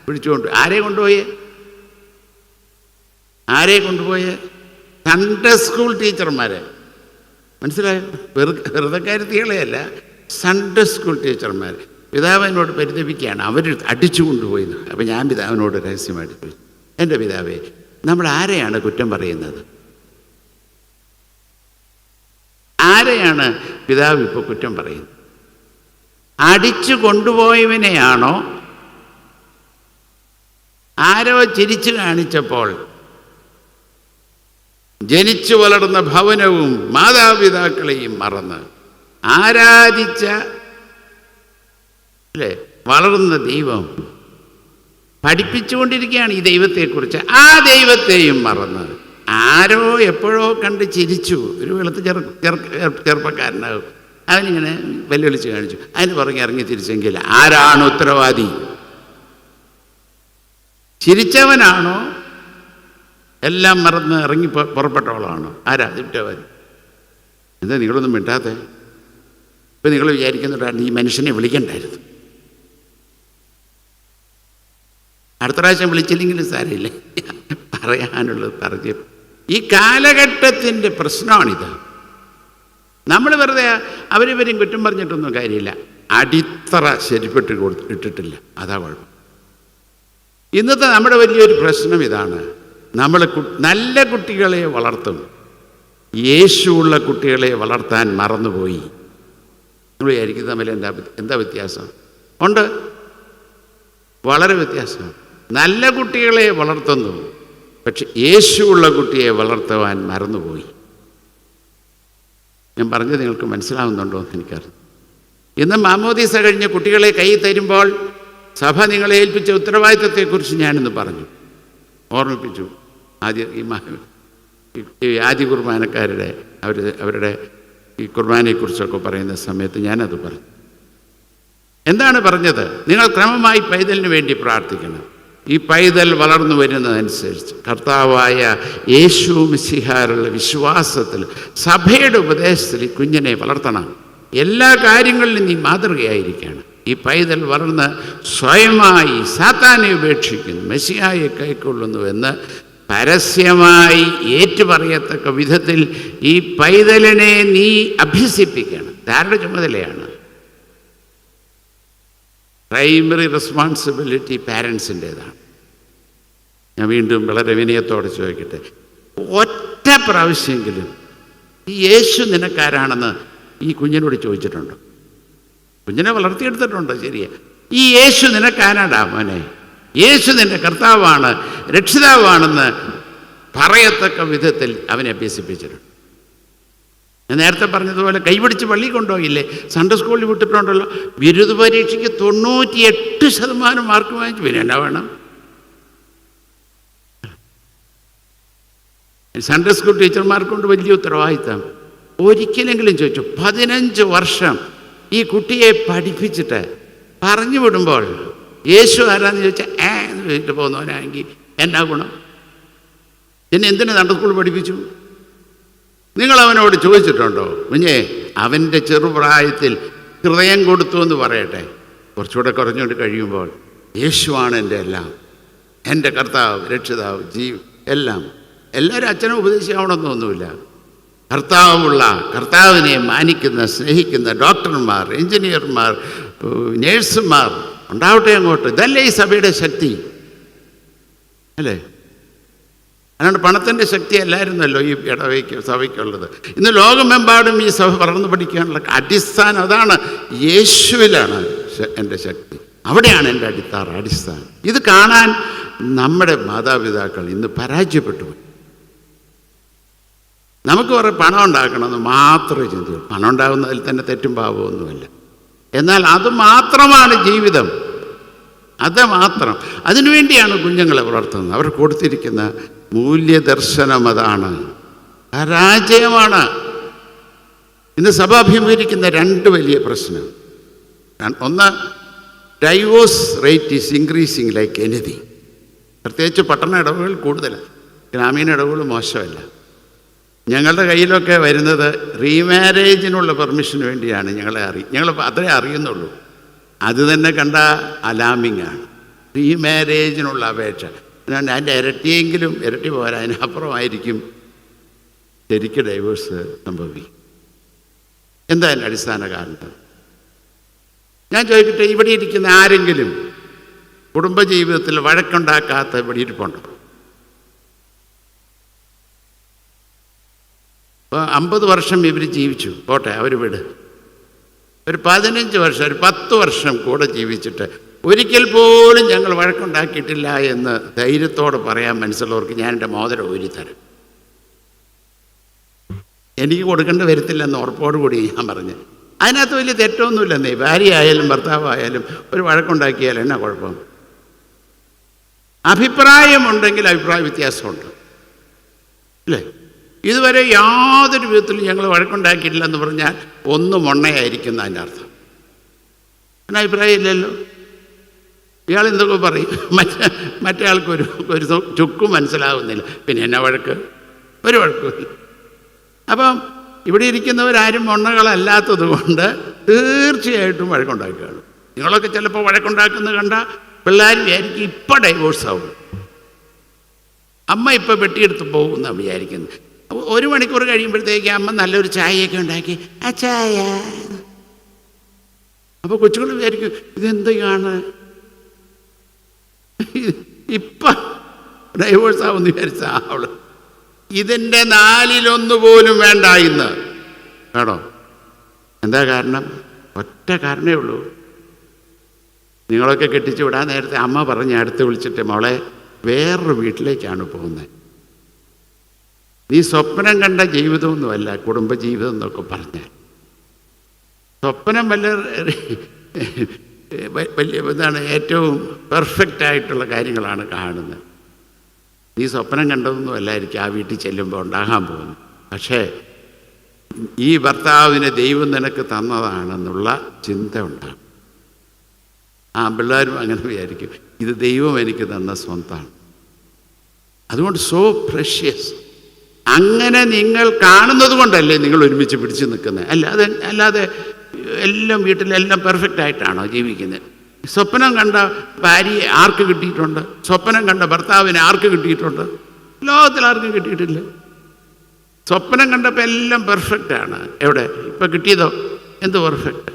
പിടിച്ചുകൊണ്ട് ആരെ കൊണ്ടുപോയേ? സൺഡേ സ്കൂൾ ടീച്ചർമാരെ. മനസ്സിലായോ? വെറുതെ കാര്യത്തികളെയല്ല, സൺഡേ സ്കൂൾ ടീച്ചർമാർ. പിതാവിനോട് പരിതപിക്കുകയാണ്, അവർ അടിച്ചു കൊണ്ടുപോയിന്ന്. അപ്പം ഞാൻ പിതാവിനോട് രഹസ്യമായിട്ട് ചോദിച്ചു, എൻ്റെ പിതാവേ, നമ്മൾ ആരെയാണ് കുറ്റം പറയുന്നത്? ആരെയാണ് പിതാവ് ഇപ്പോൾ കുറ്റം പറയുന്നത്? അടിച്ചു കൊണ്ടുപോയവനെയാണോ, ആരോ ചിരിച്ചു കാണിച്ചപ്പോൾ ജനിച്ചു വളർന്ന ഭവനവും മാതാപിതാക്കളെയും മറന്ന് ആരാധിച്ച അല്ലേ വളർന്ന ദൈവം പഠിപ്പിച്ചുകൊണ്ടിരിക്കുകയാണ് ഈ ദൈവത്തെക്കുറിച്ച്. ആ ദൈവത്തെയും മറന്ന് ആരോ എപ്പോഴോ കണ്ട് ചിരിച്ചു. ഒരു വെളുത്ത ചെറുപ്പക്കാരനാകും, അവനിങ്ങനെ വെല്ലുവിളിച്ച് കാണിച്ചു, അതിന് പുറകെ ഇറങ്ങി തിരിച്ചെങ്കിൽ ആരാണ് ഉത്തരവാദി? ചിരിച്ചവനാണോ, എല്ലാം മറന്ന് ഇറങ്ങി പുറപ്പെട്ടവളാണോ? ആരാ ഉത്തരവാദി? എന്താ നിങ്ങളൊന്നും മിണ്ടാത്തെ? ഇപ്പം നിങ്ങൾ വിചാരിക്കുന്നുണ്ടായിരുന്നു ഈ മനുഷ്യനെ വിളിക്കണ്ടായിരുന്നു. അടുത്ത പ്രാവശ്യം വിളിച്ചില്ലെങ്കിലും സാരമില്ല, പറയാനുള്ളത് പറഞ്ഞു. ഈ കാലഘട്ടത്തിൻ്റെ പ്രശ്നമാണിത്. നമ്മൾ വെറുതെ അവരിവരും കുറ്റം പറഞ്ഞിട്ടൊന്നും കാര്യമില്ല. അടിത്തറ ശരിപ്പെട്ട് ഇട്ടിട്ടില്ല, അതാ കുഴപ്പം. ഇന്നത്തെ നമ്മുടെ വലിയൊരു പ്രശ്നം ഇതാണ്. നമ്മൾ നല്ല കുട്ടികളെ വളർത്തും, യേശുവുള്ള കുട്ടികളെ വളർത്താൻ മറന്നുപോയി. നമ്മൾ വിചാരിക്കും തമ്മിൽ എന്താ വ്യത്യാസം? ഉണ്ട്, വളരെ വ്യത്യാസം. നല്ല കുട്ടികളെ വളർത്തുന്നു, പക്ഷെ യേശുവുള്ള കുട്ടിയെ വളർത്തുവാൻ മറന്നുപോയി. ഞാൻ പറഞ്ഞത് നിങ്ങൾക്ക് മനസ്സിലാവുന്നുണ്ടോ എന്ന് എനിക്കറിയാം. ഇന്ന് മാമോദീസ കഴിഞ്ഞ് കുട്ടികളെ കൈ തരുമ്പോൾ സഭ നിങ്ങളെ ഏൽപ്പിച്ച ഉത്തരവാദിത്വത്തെക്കുറിച്ച് ഞാനിന്ന് പറഞ്ഞു, ഓർമ്മിപ്പിച്ചു. ഈ ആദ്യ കുർബാനക്കാരുടെ അവരുടെ ഈ കുർബാനയെക്കുറിച്ചൊക്കെ പറയുന്ന സമയത്ത് ഞാനത് പറഞ്ഞു. എന്താണ് പറഞ്ഞത്? നിങ്ങൾ ക്രമമായി പൈതലിന് വേണ്ടി പ്രാർത്ഥിക്കണം. ഈ പൈതൽ വളർന്നു വരുന്നതനുസരിച്ച് കർത്താവായ യേശു മിശിഹായുള്ള വിശ്വാസത്തിൽ സഭയുടെ ഉപദേശത്തിൽ ഈ കുഞ്ഞിനെ വളർത്തണം. എല്ലാ കാര്യങ്ങളിലും നീ മാതൃകയായിരിക്കണം. ഈ പൈതൽ വളർന്ന് സ്വയമായി സാത്താനെ ഉപേക്ഷിക്കുന്നു, മെസ്സിഹായെ കൈക്കൊള്ളുന്നുവെന്ന് പരസ്യമായി ഏറ്റുപറയത്തക്ക വിധത്തിൽ ഈ പൈതലിനെ നീ അഭ്യസിപ്പിക്കണം. ആരുടെ ചുമതലയാണ്? പ്രൈമറി റെസ്പോൺസിബിലിറ്റി പാരൻസിൻ്റേതാണ്. ഞാൻ വീണ്ടും വളരെ വിനയത്തോടെ ചോദിക്കട്ടെ, ഒറ്റ പ്രാവശ്യമെങ്കിലും ഈ യേശു നിനക്കാരാണെന്ന് ഈ കുഞ്ഞിനോട് ചോദിച്ചിട്ടുണ്ടോ? കുഞ്ഞിനെ വളർത്തിയെടുത്തിട്ടുണ്ടോ? ശരിയാ. ഈ യേശു നിനക്കാരാടാ മോനെ, യേശു നിൻ്റെ കർത്താവാണ്, രക്ഷിതാവാണെന്ന് പറയത്തക്ക വിധത്തിൽ അവനെ അഭ്യസിപ്പിച്ചിട്ടുണ്ട്. ഞാൻ നേരത്തെ പറഞ്ഞതുപോലെ കൈപിടിച്ച് പള്ളി കൊണ്ടുപോയില്ലേ? സൺഡേ സ്കൂളിൽ വിട്ടിട്ടുണ്ടല്ലോ. ബിരുദ പരീക്ഷയ്ക്ക് 98% മാർക്ക് വാങ്ങിച്ചു. പിന്നെ എന്നാ വേണം? സൺഡേ സ്കൂൾ ടീച്ചർമാർക്കൊണ്ട് വലിയ ഉത്തരവാദിത്തം. ഒരിക്കലെങ്കിലും ചോദിച്ചു, 15 വർഷം ഈ കുട്ടിയെ പഠിപ്പിച്ചിട്ട് പറഞ്ഞു വിടുമ്പോൾ യേശു ആരാന്ന് ചോദിച്ചാൽ എന്ന് ചോദിച്ചിട്ട് പോകുന്നവനാണെങ്കിൽ എന്നാ ഗുണം? എന്നെ എന്തിനാ സൺഡേ സ്കൂൾ പഠിപ്പിച്ചു? നിങ്ങൾ അവനോട് ചോദിച്ചിട്ടുണ്ടോ? കുഞ്ഞേ, അവൻ്റെ ചെറുപ്രായത്തിൽ ഹൃദയം കൊടുത്തു എന്ന് പറയട്ടെ. കുറച്ചുകൂടെ കുറഞ്ഞുകൊണ്ട് കഴിയുമ്പോൾ യേശുവാണ് എൻ്റെ എല്ലാം, എൻ്റെ കർത്താവ്, രക്ഷിതാവ്, എല്ലാം. എല്ലാവരും അച്ഛനും ഉപദേശിക്കാവണമെന്നൊന്നുമില്ല. കർത്താവിനെ മാനിക്കുന്ന, സ്നേഹിക്കുന്ന ഡോക്ടർമാർ, എഞ്ചിനീയർമാർ, നേഴ്സുമാർ ഉണ്ടാവട്ടെ അങ്ങോട്ട്. ഇതല്ലേ ഈ സഭയുടെ ശക്തി, അല്ലേ? അല്ലാണ്ട് പണത്തിൻ്റെ ശക്തി അല്ലായിരുന്നല്ലോ ഈ സഭയ്ക്കുള്ളത്. ഇന്ന് ലോകമെമ്പാടും ഈ സഭ വളർന്നു പഠിക്കാനുള്ള അടിസ്ഥാനം അതാണ്. യേശുവിലാണ് എൻ്റെ ശക്തി, അവിടെയാണ് എൻ്റെ അടിസ്ഥാനം. ഇത് കാണാൻ നമ്മുടെ മാതാപിതാക്കൾ ഇന്ന് പരാജയപ്പെട്ടു പോയി. നമുക്ക് കുറേ പണം ഉണ്ടാക്കണമെന്ന് മാത്രമേ ചിന്തിക്കൂ. പണം ഉണ്ടാകുന്നതിൽ തന്നെ തെറ്റും പാപമൊന്നുമില്ല. എന്നാൽ അത് മാത്രമാണ് ജീവിതം, അത് മാത്രം. അതിനുവേണ്ടിയാണ് കുഞ്ഞുങ്ങളെ വളർത്തുന്നത്. അവർ കൊടുത്തിരിക്കുന്ന മൂല്യദർശനം അതാണ്. പരാജയമാണ്. ഇന്ന് സഭ അഭിമുഖീകരിക്കുന്ന രണ്ട് വലിയ പ്രശ്നം. ഒന്ന്, divorce rate is increasing like anything. പ്രത്യേകിച്ച് പട്ടണ ഇടവുകൾ കൂടുതലാണ്, ഗ്രാമീണ ഇടവുകൾ മോശമല്ല. ഞങ്ങളുടെ കയ്യിലൊക്കെ വരുന്നത് റീമാരേജിനുള്ള പെർമിഷന് വേണ്ടിയാണ്. ഞങ്ങൾ അത്രേ അറിയുന്നുള്ളൂ. അത് തന്നെ കണ്ട അലാമിങ് ആണ്. റീമാരേജിനുള്ള അപേക്ഷ അതിൻ്റെ ഇരട്ടിയെങ്കിലും, ഇരട്ടി പോരാ, അതിനപ്പുറമായിരിക്കും ശരിക്കും ഡൈവേഴ്സ് സംഭവിക്കും. എന്താ അതിൻ്റെ അടിസ്ഥാന കാരണം? ഞാൻ ചോദിക്കട്ടെ, ഇവിടെ ഇരിക്കുന്ന ആരെങ്കിലും കുടുംബജീവിതത്തിൽ വഴക്കുണ്ടാക്കാത്ത ഇവിടെ ഇരിപ്പുണ്ടോ? ഇപ്പോൾ 50 വർഷം ഇവർ ജീവിച്ചു, പോട്ടെ, അവർ വിട്. ഒരു 15 വർഷം, ഒരു 10 വർഷം കൂടെ ജീവിച്ചിട്ട് ഒരിക്കൽ പോലും ഞങ്ങൾ വഴക്കുണ്ടാക്കിയിട്ടില്ല എന്ന് ധൈര്യത്തോടെ പറയാൻ മനസ്സുള്ളവർക്ക് ഞാൻ എൻ്റെ മോതിരം ഊരിത്തരാം. എനിക്ക് കൊടുക്കേണ്ടി വരത്തില്ലെന്ന് ഉറപ്പോടുകൂടി ഞാൻ പറഞ്ഞു. അതിനകത്ത് വലിയ തെറ്റൊന്നുമില്ലെന്നേ. ഭാര്യയായാലും ഭർത്താവായാലും ഒരു വഴക്കുണ്ടാക്കിയാൽ എന്നാ കുഴപ്പം? അഭിപ്രായമുണ്ടെങ്കിൽ അഭിപ്രായ വ്യത്യാസമുണ്ട്, അല്ലേ? ഇതുവരെ യാതൊരു വിധത്തിലും ഞങ്ങൾ വഴക്കുണ്ടാക്കിയിട്ടില്ലെന്ന് പറഞ്ഞാൽ ഒന്ന് മൊണ്ണയായിരിക്കും അതിൻ്റെ അർത്ഥം. പിന്നെ അഭിപ്രായം ഇല്ലല്ലോ. ഇയാൾ എന്തൊക്കെ പറയും, മറ്റേ ആൾക്കൊരു ചുക്കും മനസ്സിലാവുന്നില്ല, പിന്നെ എന്നാ വഴക്ക്? ഒരു വഴക്കുമില്ല. അപ്പം ഇവിടെ ഇരിക്കുന്നവരാരും മൊണ്ണകളല്ലാത്തത് കൊണ്ട് തീർച്ചയായിട്ടും വഴക്കുണ്ടാക്കുകയാണ്. നിങ്ങളൊക്കെ ചിലപ്പോൾ വഴക്കുണ്ടാക്കുന്നത് കണ്ട പിള്ളേർ വിചാരിക്കും ഇപ്പം ഡൈവോഴ്സ് ആവും, അമ്മ ഇപ്പം വെട്ടിയെടുത്ത് പോകും എന്നാണ് വിചാരിക്കുന്നത്. അപ്പോൾ 1 മണിക്കൂർ കഴിയുമ്പോഴത്തേക്ക് അമ്മ നല്ലൊരു ചായയൊക്കെ ഉണ്ടാക്കി, ആ ചായ. അപ്പോൾ കൊച്ചുകൾ വിചാരിക്കും ഇതെന്താണ്, ഇപ്പം ഡൈവോഴ്സ് ആവുമെന്ന് വിചാരിച്ച അവള്. ഇതിൻ്റെ 4/1 പോലും വേണ്ട ഇന്ന്. വേണോ? എന്താ കാരണം? ഒറ്റ കാരണമേ ഉള്ളൂ. നിങ്ങളൊക്കെ കെട്ടിച്ചു വിടാൻ നേരത്തെ അമ്മ പറഞ്ഞ് അടുത്ത് വിളിച്ചിട്ട്, മോളെ വേറൊരു വീട്ടിലേക്കാണ് പോകുന്നത്, നീ സ്വപ്നം കണ്ട ജീവിതമൊന്നുമല്ല കുടുംബജീവിതം എന്നൊക്കെ പറഞ്ഞാൽ. സ്വപ്നം വലിയ എന്താണ്, ഏറ്റവും പെർഫെക്റ്റ് ആയിട്ടുള്ള കാര്യങ്ങളാണ് കാണുന്നത്. നീ സ്വപ്നം കണ്ടതൊന്നും അല്ലായിരിക്കും ആ വീട്ടിൽ ചെല്ലുമ്പോൾ ഉണ്ടാകാൻ പോകുന്നു. പക്ഷേ ഈ ഭർത്താവിനെ ദൈവം നിനക്ക് തന്നതാണെന്നുള്ള ചിന്ത ഉണ്ടാകും. ആ പിള്ളേരും അങ്ങനെ വിചാരിക്കും, ഇത് ദൈവം എനിക്ക് തന്ന സ്വന്തമാണ്. അതുകൊണ്ട് സോ പ്രഷ്യസ്. അങ്ങനെ നിങ്ങൾ കാണുന്നത് കൊണ്ടല്ലേ നിങ്ങൾ ഒരുമിച്ച് പിടിച്ച് നിൽക്കുന്നത്. അല്ലാതെ എല്ലാം വീട്ടിലെല്ലാം പെർഫെക്റ്റ് ആയിട്ടാണോ ജീവിക്കുന്നത്? സ്വപ്നം കണ്ട ഭാര്യയെ ആർക്ക് കിട്ടിയിട്ടുണ്ട്? സ്വപ്നം കണ്ട ഭർത്താവിനെ ആർക്ക് കിട്ടിയിട്ടുണ്ട്? ലോകത്തിൽ ആർക്കും കിട്ടിയിട്ടില്ല. സ്വപ്നം കണ്ടപ്പോൾ എല്ലാം പെർഫെക്റ്റാണ്. എവിടെ ഇപ്പം കിട്ടിയതോ? എന്ത് പെർഫെക്റ്റ്?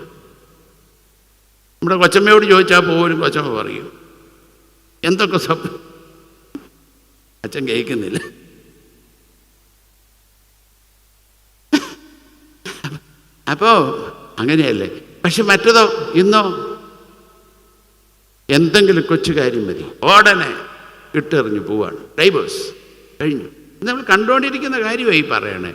നമ്മുടെ കൊച്ചമ്മയോട് ചോദിച്ചാൽ പോലും കൊച്ചമ്മ പറയും എന്തൊക്കെ സ്വപ്നം. അച്ഛൻ കേൾക്കുന്നില്ല. അപ്പോൾ അങ്ങനെയല്ലേ. പക്ഷെ മറ്റതോ? ഇന്നോ എന്തെങ്കിലും കൊച്ചു കാര്യം മതി, ഉടനെ ഇട്ടെറിഞ്ഞ് പോവാണ്, ഡൈവേഴ്സ് കഴിഞ്ഞു. നമ്മൾ കണ്ടുകൊണ്ടിരിക്കുന്ന കാര്യമായി പറയണേ.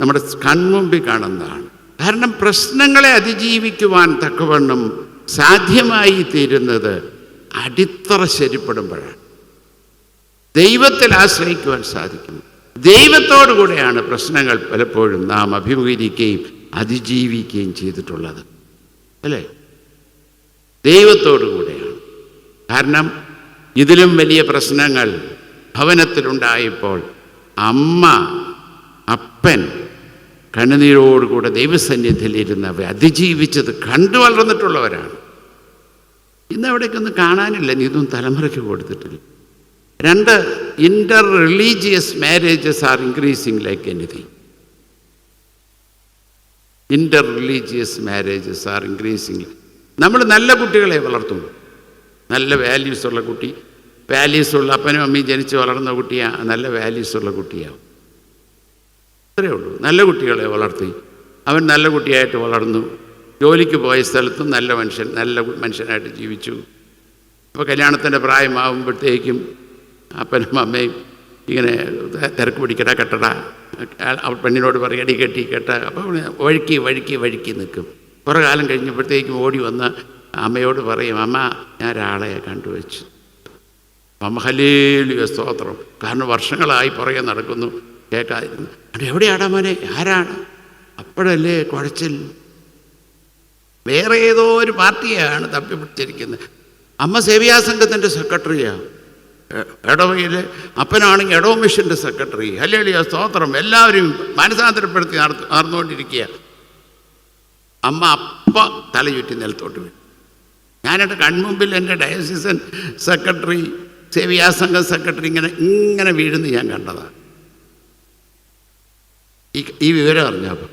നമ്മുടെ കൺമുമ്പിൽ കാണുന്നതാണ്. കാരണം പ്രശ്നങ്ങളെ അതിജീവിക്കുവാൻ തക്കവണ്ണം സാധ്യമായി തീരുന്നത് അടിത്തറ ശരിപ്പെടുമ്പോഴാണ്. ദൈവത്തിൽ ആശ്രയിക്കുവാൻ സാധിക്കുന്നു. ദൈവത്തോടു കൂടെയാണ് പ്രശ്നങ്ങൾ പലപ്പോഴും നാം അഭിമുഖീകരിക്കുകയും അതിജീവിക്കുകയും ചെയ്തിട്ടുള്ളത്, അല്ലേ? ദൈവത്തോടു കൂടെയാണ്. കാരണം ഇതിലും വലിയ പ്രശ്നങ്ങൾ ഭവനത്തിലുണ്ടായപ്പോൾ അമ്മ അപ്പൻ കണ്ണുനീരോടുകൂടെ ദൈവസന്നിധിയിലിരുന്ന് അവ അതിജീവിച്ചത് കണ്ടു വളർന്നിട്ടുള്ളവരാണ്. ഇന്ന് അവിടേക്കൊന്നും കാണാനില്ല, ഇതൊന്നും തലമുറയ്ക്ക് കൊടുത്തിട്ടില്ല. 2, Inter religious marriages R increasing like anything. Inter religious marriages R increasing. നമ്മൾ നല്ല കുട്ടികളെ വളർത്തും, നല്ല വാല്യൂസുള്ള കുട്ടി, വാല്യൂസുള്ള അപ്പനും അമ്മയും ജനിച്ച് വളർന്ന കുട്ടിയാണ് നല്ല വാല്യൂസുള്ള കുട്ടിയാവും. അത്രയേ ഉള്ളൂ. നല്ല കുട്ടികളെ വളർത്തി അവൻ നല്ല കുട്ടിയായിട്ട് വളർന്നു, ജോലിക്ക് പോയ സ്ഥലത്തും നല്ല മനുഷ്യനായിട്ട് ജീവിച്ചു. അപ്പോൾ കല്യാണത്തിൻ്റെ പ്രായമാകുമ്പോഴത്തേക്കും അപ്പനും അമ്മയും ഇങ്ങനെ തിരക്ക് പിടിക്കട കെട്ടട, പെണ്ണിനോട് പറയടി കെട്ടി കെട്ട. അപ്പോൾ വഴുക്കി നിൽക്കും. കുറേ കാലം കഴിഞ്ഞപ്പോഴത്തേക്കും ഓടി വന്ന് അമ്മയോട് പറയും, അമ്മ ഞാൻ ഒരാളെ കണ്ടുവച്ചു. അമ്മ ഹല്ലേലൂയ സ്തോത്രം. കാരണം വർഷങ്ങളായി പുറകെ നടക്കുന്നു, കേൾക്കാതിരുന്നു. അവിടെ എവിടെയാടാ മോനെ, ആരാണ്? അപ്പോഴല്ലേ കുഴച്ചിൽ, വേറെ ഏതോ ഒരു പാർട്ടിയാണ് തപ്പിപ്പിടിച്ചിരിക്കുന്നത്. അമ്മ സേവ്യാസംഘത്തിൻ്റെ സെക്രട്ടറിയാണ്, ഇടവയിൽ അപ്പനാണെങ്കിൽ ഇടവ മിഷൻ്റെ സെക്രട്ടറി. ഹല്ലേലൂയ, സ്തോത്രം. എല്ലാവരും മാനസാന്തരപ്പെടുത്തി നടന്നുകൊണ്ടിരിക്കുക. അമ്മ തല ചുറ്റി നിലത്തോട്ട് വീണു. ഞാനെൻ്റെ കൺമുമ്പിൽ എൻ്റെ ഡയസിസൻ സെക്രട്ടറി, സേവ്യാസംഘം സെക്രട്ടറി ഇങ്ങനെ വീഴുന്നു ഞാൻ കണ്ടതാണ്. ഈ വിവരം അറിഞ്ഞപ്പോൾ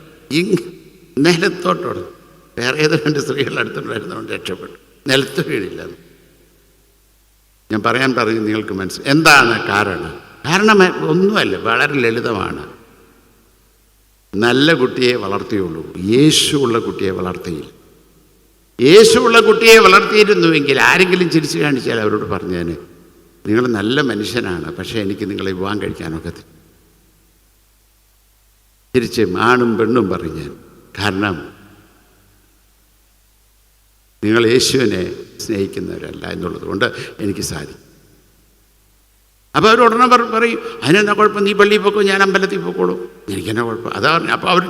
നിലത്തോട്ടോട് വേറെ ഏതോ 2 സ്ത്രീകൾ അടുത്തുണ്ടായിരുന്നതുകൊണ്ട് രക്ഷപ്പെട്ടു. നിലത്ത് വീഴില്ല. ഞാൻ പറയാൻ പറയും, നിങ്ങൾക്ക് മനസ്സിലായി എന്താണ് കാരണം ഒന്നുമല്ല, വളരെ ലളിതമാണ്. നല്ല കുട്ടിയെ വളർത്തിയുള്ളൂ, യേശുവുള്ള കുട്ടിയെ വളർത്തിയില്ല. യേശുവുള്ള കുട്ടിയെ വളർത്തിയിരുന്നുവെങ്കിൽ ആരെങ്കിലും ചിരിച്ചു കാണിച്ചാൽ അവരോട് പറഞ്ഞേന്, നിങ്ങൾ നല്ല മനുഷ്യനാണ്, പക്ഷേ എനിക്ക് നിങ്ങളെ വിവാഹം കഴിക്കാനൊക്കത്തില്ല. തിരിച്ചും ആണും പെണ്ണും പറഞ്ഞാൽ, കാരണം നിങ്ങൾ യേശുവിനെ സ്നേഹിക്കുന്നവരല്ല എന്നുള്ളത് കൊണ്ട് എനിക്ക് സാധിക്കും. അപ്പോൾ അവർ ഉടനെ പറയും, അതിനെന്താ കുഴപ്പം, നീ പള്ളിയിൽ പോക്കോ, ഞാൻ അമ്പലത്തിൽ പോക്കോളൂ, എനിക്കെന്നാ കുഴപ്പം, അതാ പറഞ്ഞു. അപ്പോൾ അവർ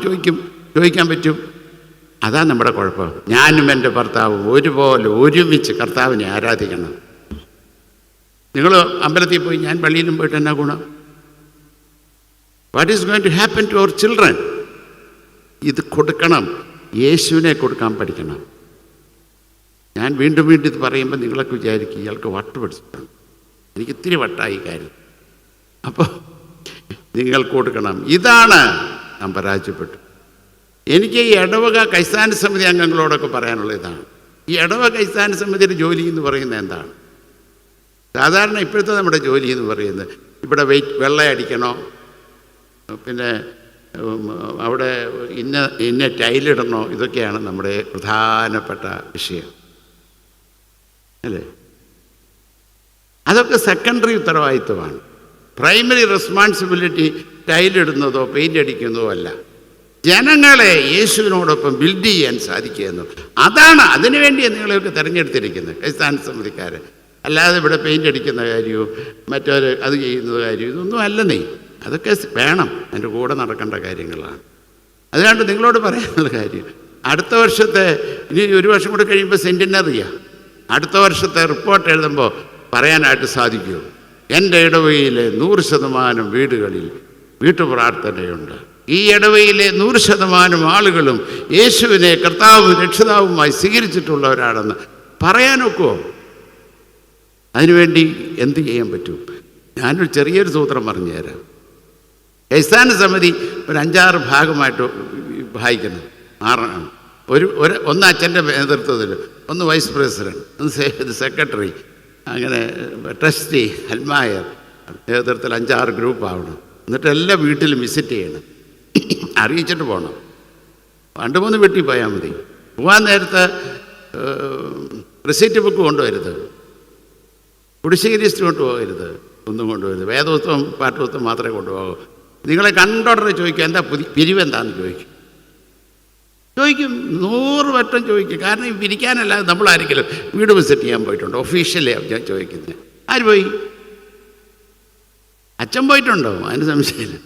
ചോദിക്കാൻ പറ്റും. അതാ നമ്മുടെ കുഴപ്പം. ഞാനും എൻ്റെ ഭർത്താവും ഒരുപോലെ ഒരുമിച്ച് കർത്താവിനെ ആരാധിക്കണം. നിങ്ങൾ അമ്പലത്തിൽ പോയി ഞാൻ പള്ളിയിലും പോയിട്ട് എന്നാ ഗുണം? What is going to happen to our children? ഇത് കൊടുക്കണം, യേശുവിനെ കൊടുക്കാൻ പഠിക്കണം. ഞാൻ വീണ്ടും ഇത് പറയുമ്പോൾ നിങ്ങളൊക്കെ വിചാരിക്കും ഇയാൾക്ക് വട്ട് പഠിച്ചിട്ടുണ്ട്. എനിക്ക് ഇത്തിരി വട്ടായി കാര്യം. അപ്പോൾ നിങ്ങൾ കൊടുക്കണം. ഇതാണ് ഞാൻ പരാജയപ്പെട്ടു. എനിക്ക് ഈ ഇടവക ക്രൈസ്തവ സമിതി അംഗങ്ങളോടൊക്കെ പറയാനുള്ള ഇതാണ്. ഈ ഇടവക ക്രൈസ്തവ സമിതിയുടെ ജോലി എന്ന് പറയുന്നത് എന്താണ്? സാധാരണ ഇപ്പോഴത്തെ നമ്മുടെ ജോലി എന്ന് പറയുന്നത് ഇവിടെ വെള്ളം അടിക്കണോ, പിന്നെ അവിടെ ഇന്ന ടൈലിടണോ, ഇതൊക്കെയാണ് നമ്മുടെ പ്രധാനപ്പെട്ട വിഷയം, അല്ലേ? അതൊക്കെ സെക്കൻഡറി ഉത്തരവാദിത്വമാണ്. പ്രൈമറി റെസ്പോൺസിബിലിറ്റി ടൈലിടുന്നതോ പെയിൻ്റ് അടിക്കുന്നതോ അല്ല. ജനങ്ങളെ യേശുവിനോടൊപ്പം ബിൽഡ് ചെയ്യാൻ സാധിക്കുക എന്നത് അതാണ്. അതിനുവേണ്ടിയാണ് നിങ്ങളെയൊക്കെ തിരഞ്ഞെടുത്തിരിക്കുന്നത് ക്രൈസ്തവ സമിതിക്കാർ. അല്ലാതെ ഇവിടെ പെയിൻ്റ് അടിക്കുന്ന കാര്യവും മറ്റൊരു അത് ചെയ്യുന്നത് കാര്യവും ഇതൊന്നും അല്ലെന്നേ. അതൊക്കെ വേണം, അതിൻ്റെ കൂടെ നടക്കേണ്ട കാര്യങ്ങളാണ്. അതുകൊണ്ട് നിങ്ങളോട് പറയാനുള്ള കാര്യം, അടുത്ത വർഷത്തെ ഇനി 1 വർഷം കൂടെ കഴിയുമ്പോൾ സെൻറ്റിനറിയാണ്. അടുത്ത വർഷത്തെ റിപ്പോർട്ട് എഴുതുമ്പോൾ പറയാനായിട്ട് സാധിക്കുമോ, എൻ്റെ ഇടവകയിലെ 100% വീടുകളിൽ വീട്ടുപ്രാർത്ഥനയുണ്ട്, ഈ ഇടവകയിലെ 100% ആളുകളും യേശുവിനെ കർത്താവും രക്ഷിതാവുമായി സ്വീകരിച്ചിട്ടുള്ളവരാണെന്ന് പറയാനൊക്കുമോ? അതിനുവേണ്ടി എന്ത് ചെയ്യാൻ പറ്റും? ഞാനൊരു ചെറിയൊരു സൂത്രം പറഞ്ഞു തരാം. ക്രൈസ്തവ സമിതി ഒരു 5-6 ഭാഗമായിട്ട് വായിക്കുന്നു. 6 ഒന്ന് അച്ഛൻ്റെ നേതൃത്വത്തിൽ, ഒന്ന് വൈസ് പ്രസിഡൻറ്റ്, ഒന്ന് സെക്രട്ടറി, അങ്ങനെ ട്രസ്റ്റി, അൽമായർ നേതൃത്വത്തിൽ 5-6 ഗ്രൂപ്പ് ആവണം. എന്നിട്ട് എല്ലാ വീട്ടിലും വിസിറ്റ് ചെയ്യണം, അറിയിച്ചിട്ട് പോകണം. 2-3 വീട്ടിൽ പോയാൽ മതി. പോകാൻ നേരത്തെ റിസീറ്റ് ബുക്ക് കൊണ്ടുവരുത്, കുടിശ്ശിക ലിസ്റ്റ് കൊണ്ടുപോകരുത്, ഒന്നും കൊണ്ടുവരുത്. വേദപുസ്തകം പാഠപുസ്തകം മാത്രമേ കൊണ്ടുപോകൂ. നിങ്ങളെ കണ്ടോടനെ ചോദിക്കും, എന്താ പിരിവെന്താന്ന് ചോദിക്കും 100 വട്ടം ചോദിക്കും. കാരണം പിരിക്കാനല്ലാതെ നമ്മളാരെങ്കിലും വീട് വിസിറ്റ് ചെയ്യാൻ പോയിട്ടുണ്ടോ? ഒഫീഷ്യലി ഞാൻ ചോദിക്കുന്നത്. ആര് പോയി? അച്ഛൻ പോയിട്ടുണ്ടോ? അതിന് സംശയമില്ല.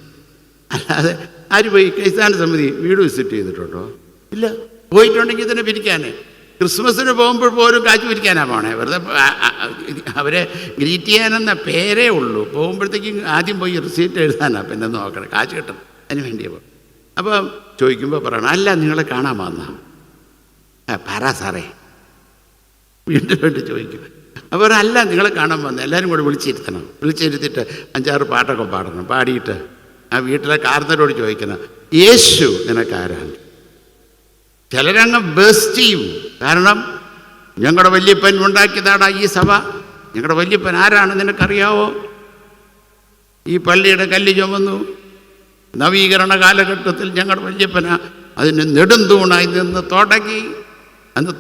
അല്ലാതെ ആര് പോയി? ക്രൈസ്തവ സമിതി വീട് വിസിറ്റ് ചെയ്തിട്ടുണ്ടോ? ഇല്ല. പോയിട്ടുണ്ടെങ്കിൽ തന്നെ പിരിക്കാനേ. ക്രിസ്മസിന് പോകുമ്പോൾ പോലും കാശ് പിരിക്കാനാണ് പോണേ. വെറുതെ അവരെ ഗ്രീറ്റ് ചെയ്യാനെന്ന പേരേ ഉള്ളൂ. പോകുമ്പോഴത്തേക്കും ആദ്യം പോയി റിസീറ്റ് എഴുതാനാണ്, പിന്നെ നോക്കണം, കാശ് കിട്ടണം, അതിന് വേണ്ടിയാണ്. അപ്പോൾ ചോദിക്കുമ്പോൾ പറയണം, അല്ല നിങ്ങളെ കാണാൻ വന്നാ. പറ സാറേ, വീണ്ടും വീണ്ടും ചോദിക്കും. അപ്പോൾ അല്ല നിങ്ങളെ കാണാൻ വന്ന, എല്ലാവരും കൂടെ വിളിച്ചിരുത്തണം. വിളിച്ചിരുത്തിയിട്ട് 5-6 പാട്ടൊക്കെ പാടണം. പാടിയിട്ട് ആ വീട്ടിലെ കാരണരോട് ചോദിക്കണം, യേശു നിനക്കാരാണ്? ചിലരങ്ങ് ബേസ്റ്റ് ചെയ്യും. കാരണം ഞങ്ങളുടെ വല്യപ്പൻ ഉണ്ടാക്കിയതാണ് ഈ സഭ, ഞങ്ങളുടെ വല്യപ്പൻ ആരാണ് നിനക്കറിയാവോ? ഈ പള്ളിയുടെ കല്ല് ചുമന്നു, നവീകരണ കാലഘട്ടത്തിൽ ഞങ്ങളുടെ വല്യപ്പന അതിന് നെടുന്തൂണായി നിന്ന്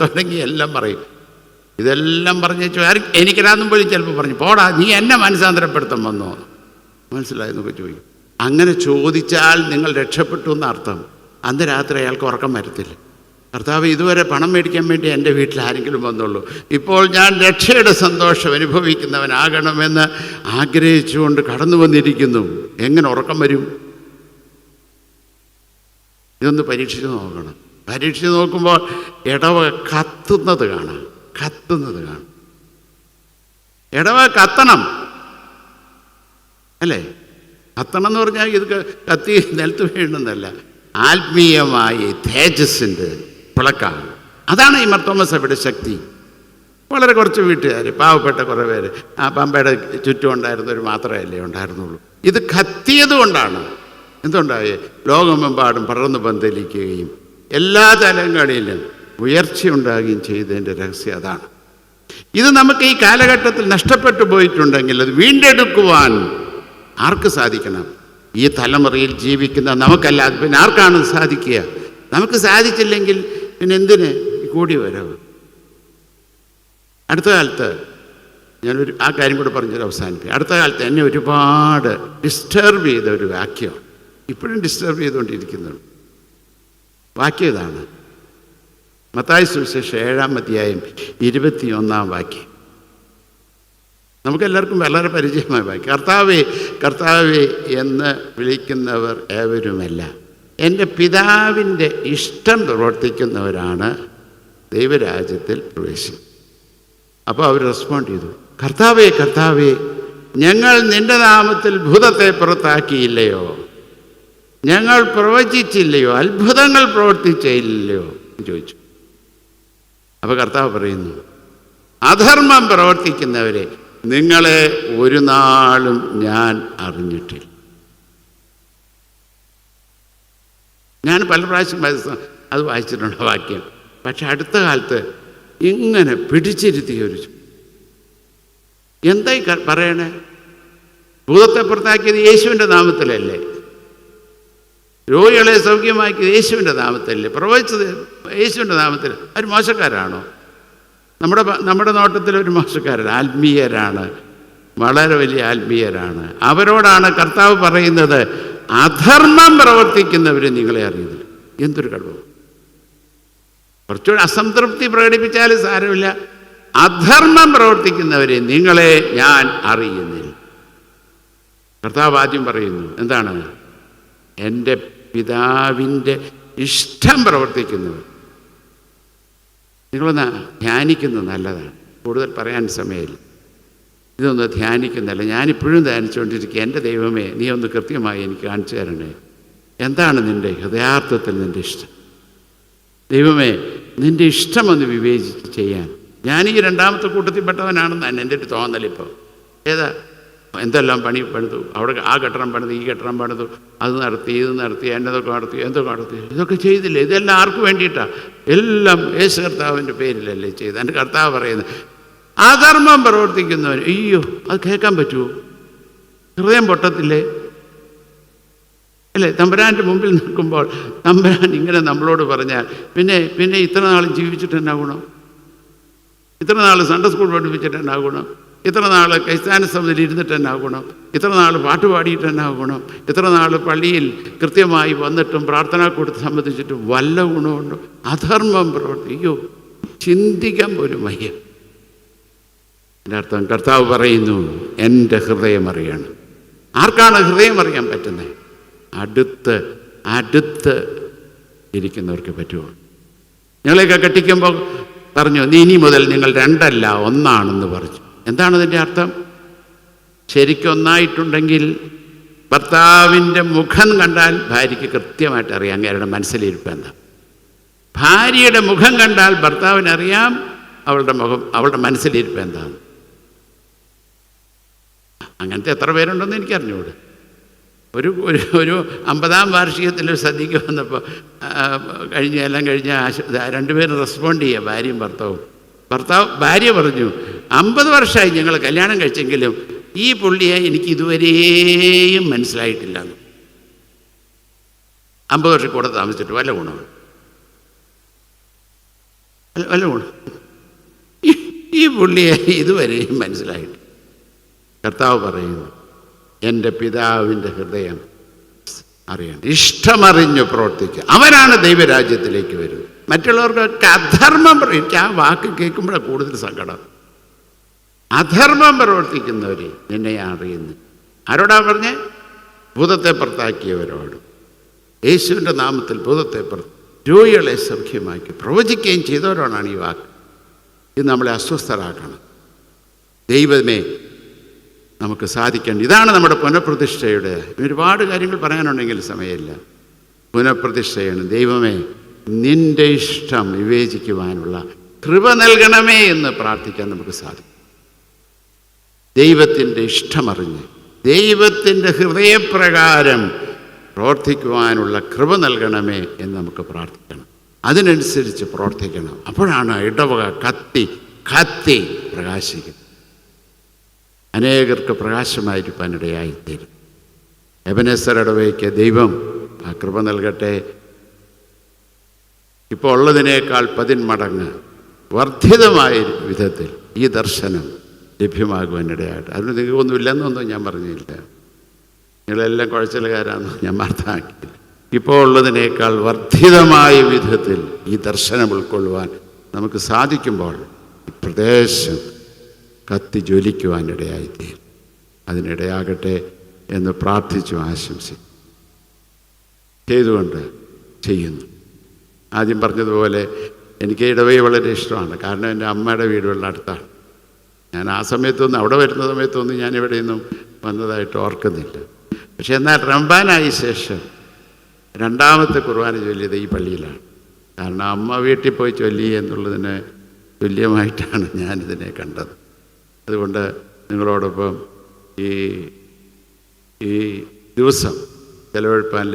തുടങ്ങി എല്ലാം പറയും. ഇതെല്ലാം പറഞ്ഞു എനിക്കിരാന്നും പോലും ചിലപ്പോൾ പറഞ്ഞു, പോടാ നീ എന്നെ മനസ്സാന്തരപ്പെടുത്താൻ വന്നോ, മനസ്സിലായെന്നൊക്കെ ചോദിക്കും. അങ്ങനെ ചോദിച്ചാൽ നിങ്ങൾ രക്ഷപ്പെട്ടു എന്നർത്ഥം. അന്ന് രാത്രി അയാൾക്ക് ഉറക്കം വരത്തില്ല. കർത്താവ്, ഇതുവരെ പണം മേടിക്കാൻ വേണ്ടി എൻ്റെ വീട്ടിൽ ആരെങ്കിലും വന്നുള്ളൂ, ഇപ്പോൾ ഞാൻ രക്ഷയുടെ സന്തോഷം അനുഭവിക്കുന്നവനാകണമെന്ന് ആഗ്രഹിച്ചുകൊണ്ട് കടന്നു വന്നിരിക്കുന്നു. എങ്ങനെ ഉറക്കം വരും? ഇതൊന്ന് പരീക്ഷിച്ച് നോക്കണം. പരീക്ഷിച്ച് നോക്കുമ്പോൾ ഇടവക കത്തുന്നത് കാണാം. ഇടവക കത്തണം അല്ലേ? കത്തണം എന്ന് പറഞ്ഞാൽ ഇത് കത്തി നിലത്ത് വീഴുന്നതല്ല, ആത്മീയമായി തേജസ്സിൻ്റെ പിളക്കാണ്. അതാണ് ഈ മാർത്തോമാ സഭയുടെ ശക്തി. വളരെ കുറച്ച് വീട്ടുകാർ, പാവപ്പെട്ട കുറേ പേര്, ആ പമ്പയുടെ ചുറ്റും ഉണ്ടായിരുന്നവർ മാത്രമല്ലേ ഉണ്ടായിരുന്നുള്ളൂ. ഇത് കത്തിയത് കൊണ്ടാണ് എന്തുണ്ടായേ? ലോകമെമ്പാടും പടർന്നു പന്തലിക്കുകയും എല്ലാ തലങ്ങളിലും ഉയർച്ചയുണ്ടാകുകയും ചെയ്തതിൻ്റെ രഹസ്യം അതാണ്. ഇത് നമുക്ക് ഈ കാലഘട്ടത്തിൽ നഷ്ടപ്പെട്ടു പോയിട്ടുണ്ടെങ്കിൽ അത് വീണ്ടെടുക്കുവാൻ ആർക്ക് സാധിക്കണം? ഈ തലമുറയിൽ ജീവിക്കുന്ന നമുക്കല്ലാതെ പിന്നെ ആർക്കാണ് സാധിക്കുക? നമുക്ക് സാധിച്ചില്ലെങ്കിൽ പിന്നെ എന്തിന് കൂടി വരവ്? അടുത്ത കാലത്ത് ഞാനൊരു ആ കാര്യം കൂടെ പറഞ്ഞൊരു അവസാനിപ്പിക്കും. അടുത്ത കാലത്ത് എന്നെ ഒരുപാട് ഡിസ്റ്റർബ് ചെയ്ത ഒരു വാക്യമാണ്, ഇപ്പോഴും ഡിസ്റ്റർബ് ചെയ്തുകൊണ്ടിരിക്കുന്നുണ്ട്. വാക്യം ഇതാണ്, മത്തായി സുവിശേഷം 7-ാം അധ്യായം 21-ാം വാക്യം. നമുക്കെല്ലാവർക്കും വളരെ പരിചയമായ വാക്യം. കർത്താവേ കർത്താവേ എന്ന് വിളിക്കുന്നവർ ഏവരുമല്ല, എൻ്റെ പിതാവിൻ്റെ ഇഷ്ടം പ്രവർത്തിക്കുന്നവരാണ് ദൈവരാജ്യത്തിൽ പ്രവേശിക്കും. അപ്പോൾ അവർ റെസ്പോണ്ട് ചെയ്തു, കർത്താവേ കർത്താവേ, ഞങ്ങൾ നിൻ്റെ നാമത്തിൽ ഭൂതത്തെ പുറത്താക്കിയില്ലയോ, ഞങ്ങൾ പ്രവചിച്ചില്ലയോ, അത്ഭുതങ്ങൾ പ്രവർത്തിച്ചില്ലയോ എന്ന് ചോദിച്ചു. അപ്പോൾ കർത്താവ് പറയുന്നു, അധർമ്മം പ്രവർത്തിക്കുന്നവരെ നിങ്ങളെ ഒരു നാളും ഞാൻ അറിഞ്ഞിട്ടില്ല. ഞാൻ പല പ്രാവശ്യം അത് വായിച്ചിട്ടുണ്ട് വാക്യം. പക്ഷെ അടുത്ത കാലത്ത് ഇങ്ങനെ പിടിച്ചിരുത്തിയ ഒരു എന്തായി പറയണേ? ഭൂതത്തെ പുറത്താക്കിയത് യേശുവിൻ്റെ നാമത്തിലല്ലേ? രോഗികളെ സൗഖ്യമാക്കിയത് യേശുവിൻ്റെ നാമത്തിലല്ലേ? പ്രവചിച്ചത് യേശുവിൻ്റെ നാമത്തിൽ. അവർ മോശക്കാരാണോ? നമ്മുടെ നോട്ടത്തിൽ ഒരു മോശക്കാരൻ. ആത്മീയരാണ്, വളരെ വലിയ ആത്മീയരാണ്. അവരോടാണ് കർത്താവ് പറയുന്നത്, അധർമ്മം പ്രവർത്തിക്കുന്നവർ നിങ്ങളെ അറിയുന്നില്ല. എന്തൊരു കഴിവ്! കുറച്ചുകൂടി അസംതൃപ്തി പ്രകടിപ്പിച്ചാലും സാരമില്ല, അധർമ്മം പ്രവർത്തിക്കുന്നവരെ നിങ്ങളെ ഞാൻ അറിയുന്നില്ല. കർത്താവ് ആദ്യം പറയുന്നു എന്താണ്? എൻ്റെ പിതാവിൻ്റെ ഇഷ്ടം പ്രവർത്തിക്കുന്നവർ. നിങ്ങളൊന്ന് ധ്യാനിക്കുന്നത് നല്ലതാണ്. കൂടുതൽ പറയാൻ സമയമില്ല. ഇതൊന്ന് ധ്യാനിക്കുന്നില്ല. ഞാനിപ്പോഴും ധ്യാനിച്ചുകൊണ്ടിരിക്കുക, എൻ്റെ ദൈവമേ, നീ ഒന്ന് കൃത്യമായി എനിക്ക് കാണിച്ചു തരണേ. എന്താണ് നിൻ്റെ ഹൃദയാർത്ഥത്തിൽ നിൻ്റെ ഇഷ്ടം? ദൈവമേ, നിൻ്റെ ഇഷ്ടമൊന്ന് വിവേചിച്ച് ചെയ്യാൻ. ഞാനീ രണ്ടാമത്തെ കൂട്ടത്തിൽപ്പെട്ടവനാണെന്നാണ് എൻ്റെ ഒരു തോന്നലിപ്പോൾ. ഏതാ എന്തെല്ലാം പണിതു, അവിടെ ആ കെട്ടിടം പണിതു, ഈ കെട്ടിടം പണിതു, അത് നടത്തി, ഇത് നടത്തി, എന്നതൊക്കെ നടത്തി, എന്തൊക്കെ നടത്തി, ഇതൊക്കെ ചെയ്തില്ലേ? ഇതെല്ലാം ആർക്ക് വേണ്ടിയിട്ടാണ്? എല്ലാം യേശു കർത്താവിൻ്റെ പേരിലല്ലേ ചെയ്ത്. എൻ്റെ കർത്താവ് പറയുന്നത്, അധർമ്മം പ്രവർത്തിക്കുന്നവർ, അയ്യോ, അത് കേൾക്കാൻ പറ്റുമോ? ഹൃദയം പൊട്ടത്തില്ലേ? അല്ലേ? തമ്പുരാൻ്റെ മുമ്പിൽ നിൽക്കുമ്പോൾ തമ്പുരാൻ ഇങ്ങനെ നമ്മളോട് പറഞ്ഞാൽ പിന്നെ ഇത്ര നാൾ ജീവിച്ചിട്ട് എന്നാ ഗുണം? ഇത്ര നാൾ സൺഡേ സ്കൂൾ പഠിപ്പിച്ചിട്ട് എന്നാ ഗുണം? ഇത്ര നാൾ ക്രൈസ്ത്യാനി സമിതിയിൽ ഇരുന്നിട്ട് എന്നാ ഗുണം? ഇത്ര നാൾ പാട്ട് പാടിയിട്ട് എന്നാ ഗുണം? ഇത്ര നാൾ പള്ളിയിൽ കൃത്യമായി വന്നിട്ടും പ്രാർത്ഥനാ കൂട്ടത്തെ സംബന്ധിച്ചിട്ടും വല്ല ഗുണമുണ്ടോ? അധർമ്മം അയ്യോ, ചിന്തിക്കാൻ പോലും വയ്യ. എൻ്റെ അർത്ഥം, കർത്താവ് പറയുന്നു, എൻ്റെ ഹൃദയം അറിയണം. ആർക്കാണ് ഹൃദയം അറിയാൻ പറ്റുന്നത്? അടുത്ത് ഇരിക്കുന്നവർക്ക് പറ്റുമോ? ഞങ്ങളെയൊക്കെ കെട്ടിക്കുമ്പോൾ പറഞ്ഞു, നീ ഇനി മുതൽ നിങ്ങൾ രണ്ടല്ല ഒന്നാണെന്ന് പറഞ്ഞു. എന്താണ് അതിൻ്റെ അർത്ഥം? ശരിക്കൊന്നായിട്ടുണ്ടെങ്കിൽ ഭർത്താവിൻ്റെ മുഖം കണ്ടാൽ ഭാര്യയ്ക്ക് കൃത്യമായിട്ട് അറിയാം അങ്ങേരുടെ മനസ്സിലിരിപ്പ് എന്താ. ഭാര്യയുടെ മുഖം കണ്ടാൽ ഭർത്താവിനറിയാം അവളുടെ മനസ്സിലിരിപ്പ് എന്താണ്. അങ്ങനത്തെ എത്ര പേരുണ്ടെന്ന് എനിക്കറിഞ്ഞൂടെ. ഒരു 50-ാം വാർഷികത്തിൽ സദ്യക്ക് വന്നപ്പോൾ എല്ലാം കഴിഞ്ഞ രണ്ടുപേരും റെസ്പോണ്ട് ചെയ്യുക, ഭാര്യയും ഭർത്താവും. ഭാര്യ പറഞ്ഞു, 50 വർഷമായി ഞങ്ങൾ കല്യാണം കഴിച്ചെങ്കിലും ഈ പുള്ളിയെ എനിക്ക് ഇതുവരെയും മനസ്സിലായിട്ടില്ല. 50 വർഷം കൂടെ താമസിച്ചിട്ട് വല്ല ഗുണമാണ്? വല്ല ഗുണം? ഈ പുള്ളിയെ ഇതുവരെയും മനസ്സിലായിട്ട്. കർത്താവ് പറയുന്നു, എൻ്റെ പിതാവിൻ്റെ ഹൃദയം അറിയണം, ഇഷ്ടമറിഞ്ഞു പ്രവർത്തിക്കുക. അവരാണ് ദൈവരാജ്യത്തിലേക്ക് വരുന്നത്. മറ്റുള്ളവർക്കൊക്കെ അധർമ്മം എനിക്ക് ആ വാക്ക് കേൾക്കുമ്പോഴാണ് കൂടുതൽ സങ്കടം. അധർമ്മം പ്രവർത്തിക്കുന്നവരെ നിന്നെ അറിയുന്നു. ആരോടാ പറഞ്ഞേ? ഭൂതത്തെ പുറത്താക്കിയവരോട്. യേശുവിൻ്റെ നാമത്തിൽ ഭൂതത്തെ രോഗികളെ സൗഖ്യമാക്കി പ്രവചിക്കുകയും ചെയ്തവരോടാണ് ഈ വാക്ക്. ഇത് നമ്മളെ അസ്വസ്ഥരാക്കണം. ദൈവമേ, നമുക്ക് സാധിക്കേണ്ട ഇതാണ് നമ്മുടെ പുനഃപ്രതിഷ്ഠയുടെ. ഒരുപാട് കാര്യങ്ങൾ പറയാനുണ്ടെങ്കിൽ സമയമില്ല. പുനഃപ്രതിഷ്ഠയാണ്. ദൈവമേ, നിൻ്റെ ഇഷ്ടം വിവേചിക്കുവാനുള്ള കൃപ നൽകണമേ എന്ന് പ്രാർത്ഥിക്കാൻ നമുക്ക് സാധിക്കും. ദൈവത്തിൻ്റെ ഇഷ്ടമറിഞ്ഞ് ദൈവത്തിൻ്റെ ഹൃദയപ്രകാരം പ്രവർത്തിക്കുവാനുള്ള കൃപ നൽകണമേ എന്ന് നമുക്ക് പ്രാർത്ഥിക്കണം. അതിനനുസരിച്ച് പ്രവർത്തിക്കണം. അപ്പോഴാണ് ഇടവക കത്തി കത്തി പ്രകാശിക്കുന്നത്. അനേകർക്ക് പ്രകാശമായിരിക്കാനിടയായിത്തീരും. എബനേസർ ഇടവകയ്ക്ക് ദൈവം ആ കൃപ നൽകട്ടെ. ഇപ്പോൾ ഉള്ളതിനേക്കാൾ 10 മടങ്ങ് വർദ്ധിതമായ വിധത്തിൽ ഈ ദർശനം ലഭ്യമാകുവാനിടയായിട്ട്. അതിന് നിങ്ങൾക്കൊന്നുമില്ലെന്നൊന്നും ഞാൻ പറഞ്ഞില്ല. നിങ്ങളെല്ലാം കുഴച്ചിലുകാരാണെന്ന് ഞാൻ വാർത്താക്കി. ഇപ്പോൾ ഉള്ളതിനേക്കാൾ വർദ്ധിതമായ വിധത്തിൽ ഈ ദർശനം ഉൾക്കൊള്ളുവാൻ നമുക്ക് സാധിക്കുമ്പോൾ ഈ പ്രദേശം കത്തി ജ്വലിക്കുവാനിടയായിത്തീരും. അതിനിടയാകട്ടെ എന്ന് പ്രാർത്ഥിച്ചു ആശംസിക്കും. ചെയ്തുകൊണ്ട് ചെയ്യുന്നു. ആദ്യം പറഞ്ഞതുപോലെ എനിക്ക് ഇടവഴി വളരെ ഇഷ്ടമാണ്. കാരണം എൻ്റെ അമ്മയുടെ വീടുകളുടെ അടുത്താണ്. ഞാൻ ആ സമയത്തൊന്നും, അവിടെ വരുന്ന സമയത്തൊന്നും ഞാൻ ഇവിടെയൊന്നും വന്നതായിട്ട് ഓർക്കുന്നില്ല. പക്ഷെ എന്നാൽ റംബാനായ ശേഷം 2ാമത്തെ കുർബാന ചൊല്ലിയത് ഈ പള്ളിയിലാണ്. കാരണം അമ്മ വീട്ടിൽ പോയി ചൊല്ലി എന്നുള്ളതിന് തുല്യമായിട്ടാണ് ഞാനിതിനെ കണ്ടത്. അതുകൊണ്ട് നിങ്ങളോടൊപ്പം ഈ ദിവസം ചെലവഴിപ്പാൻ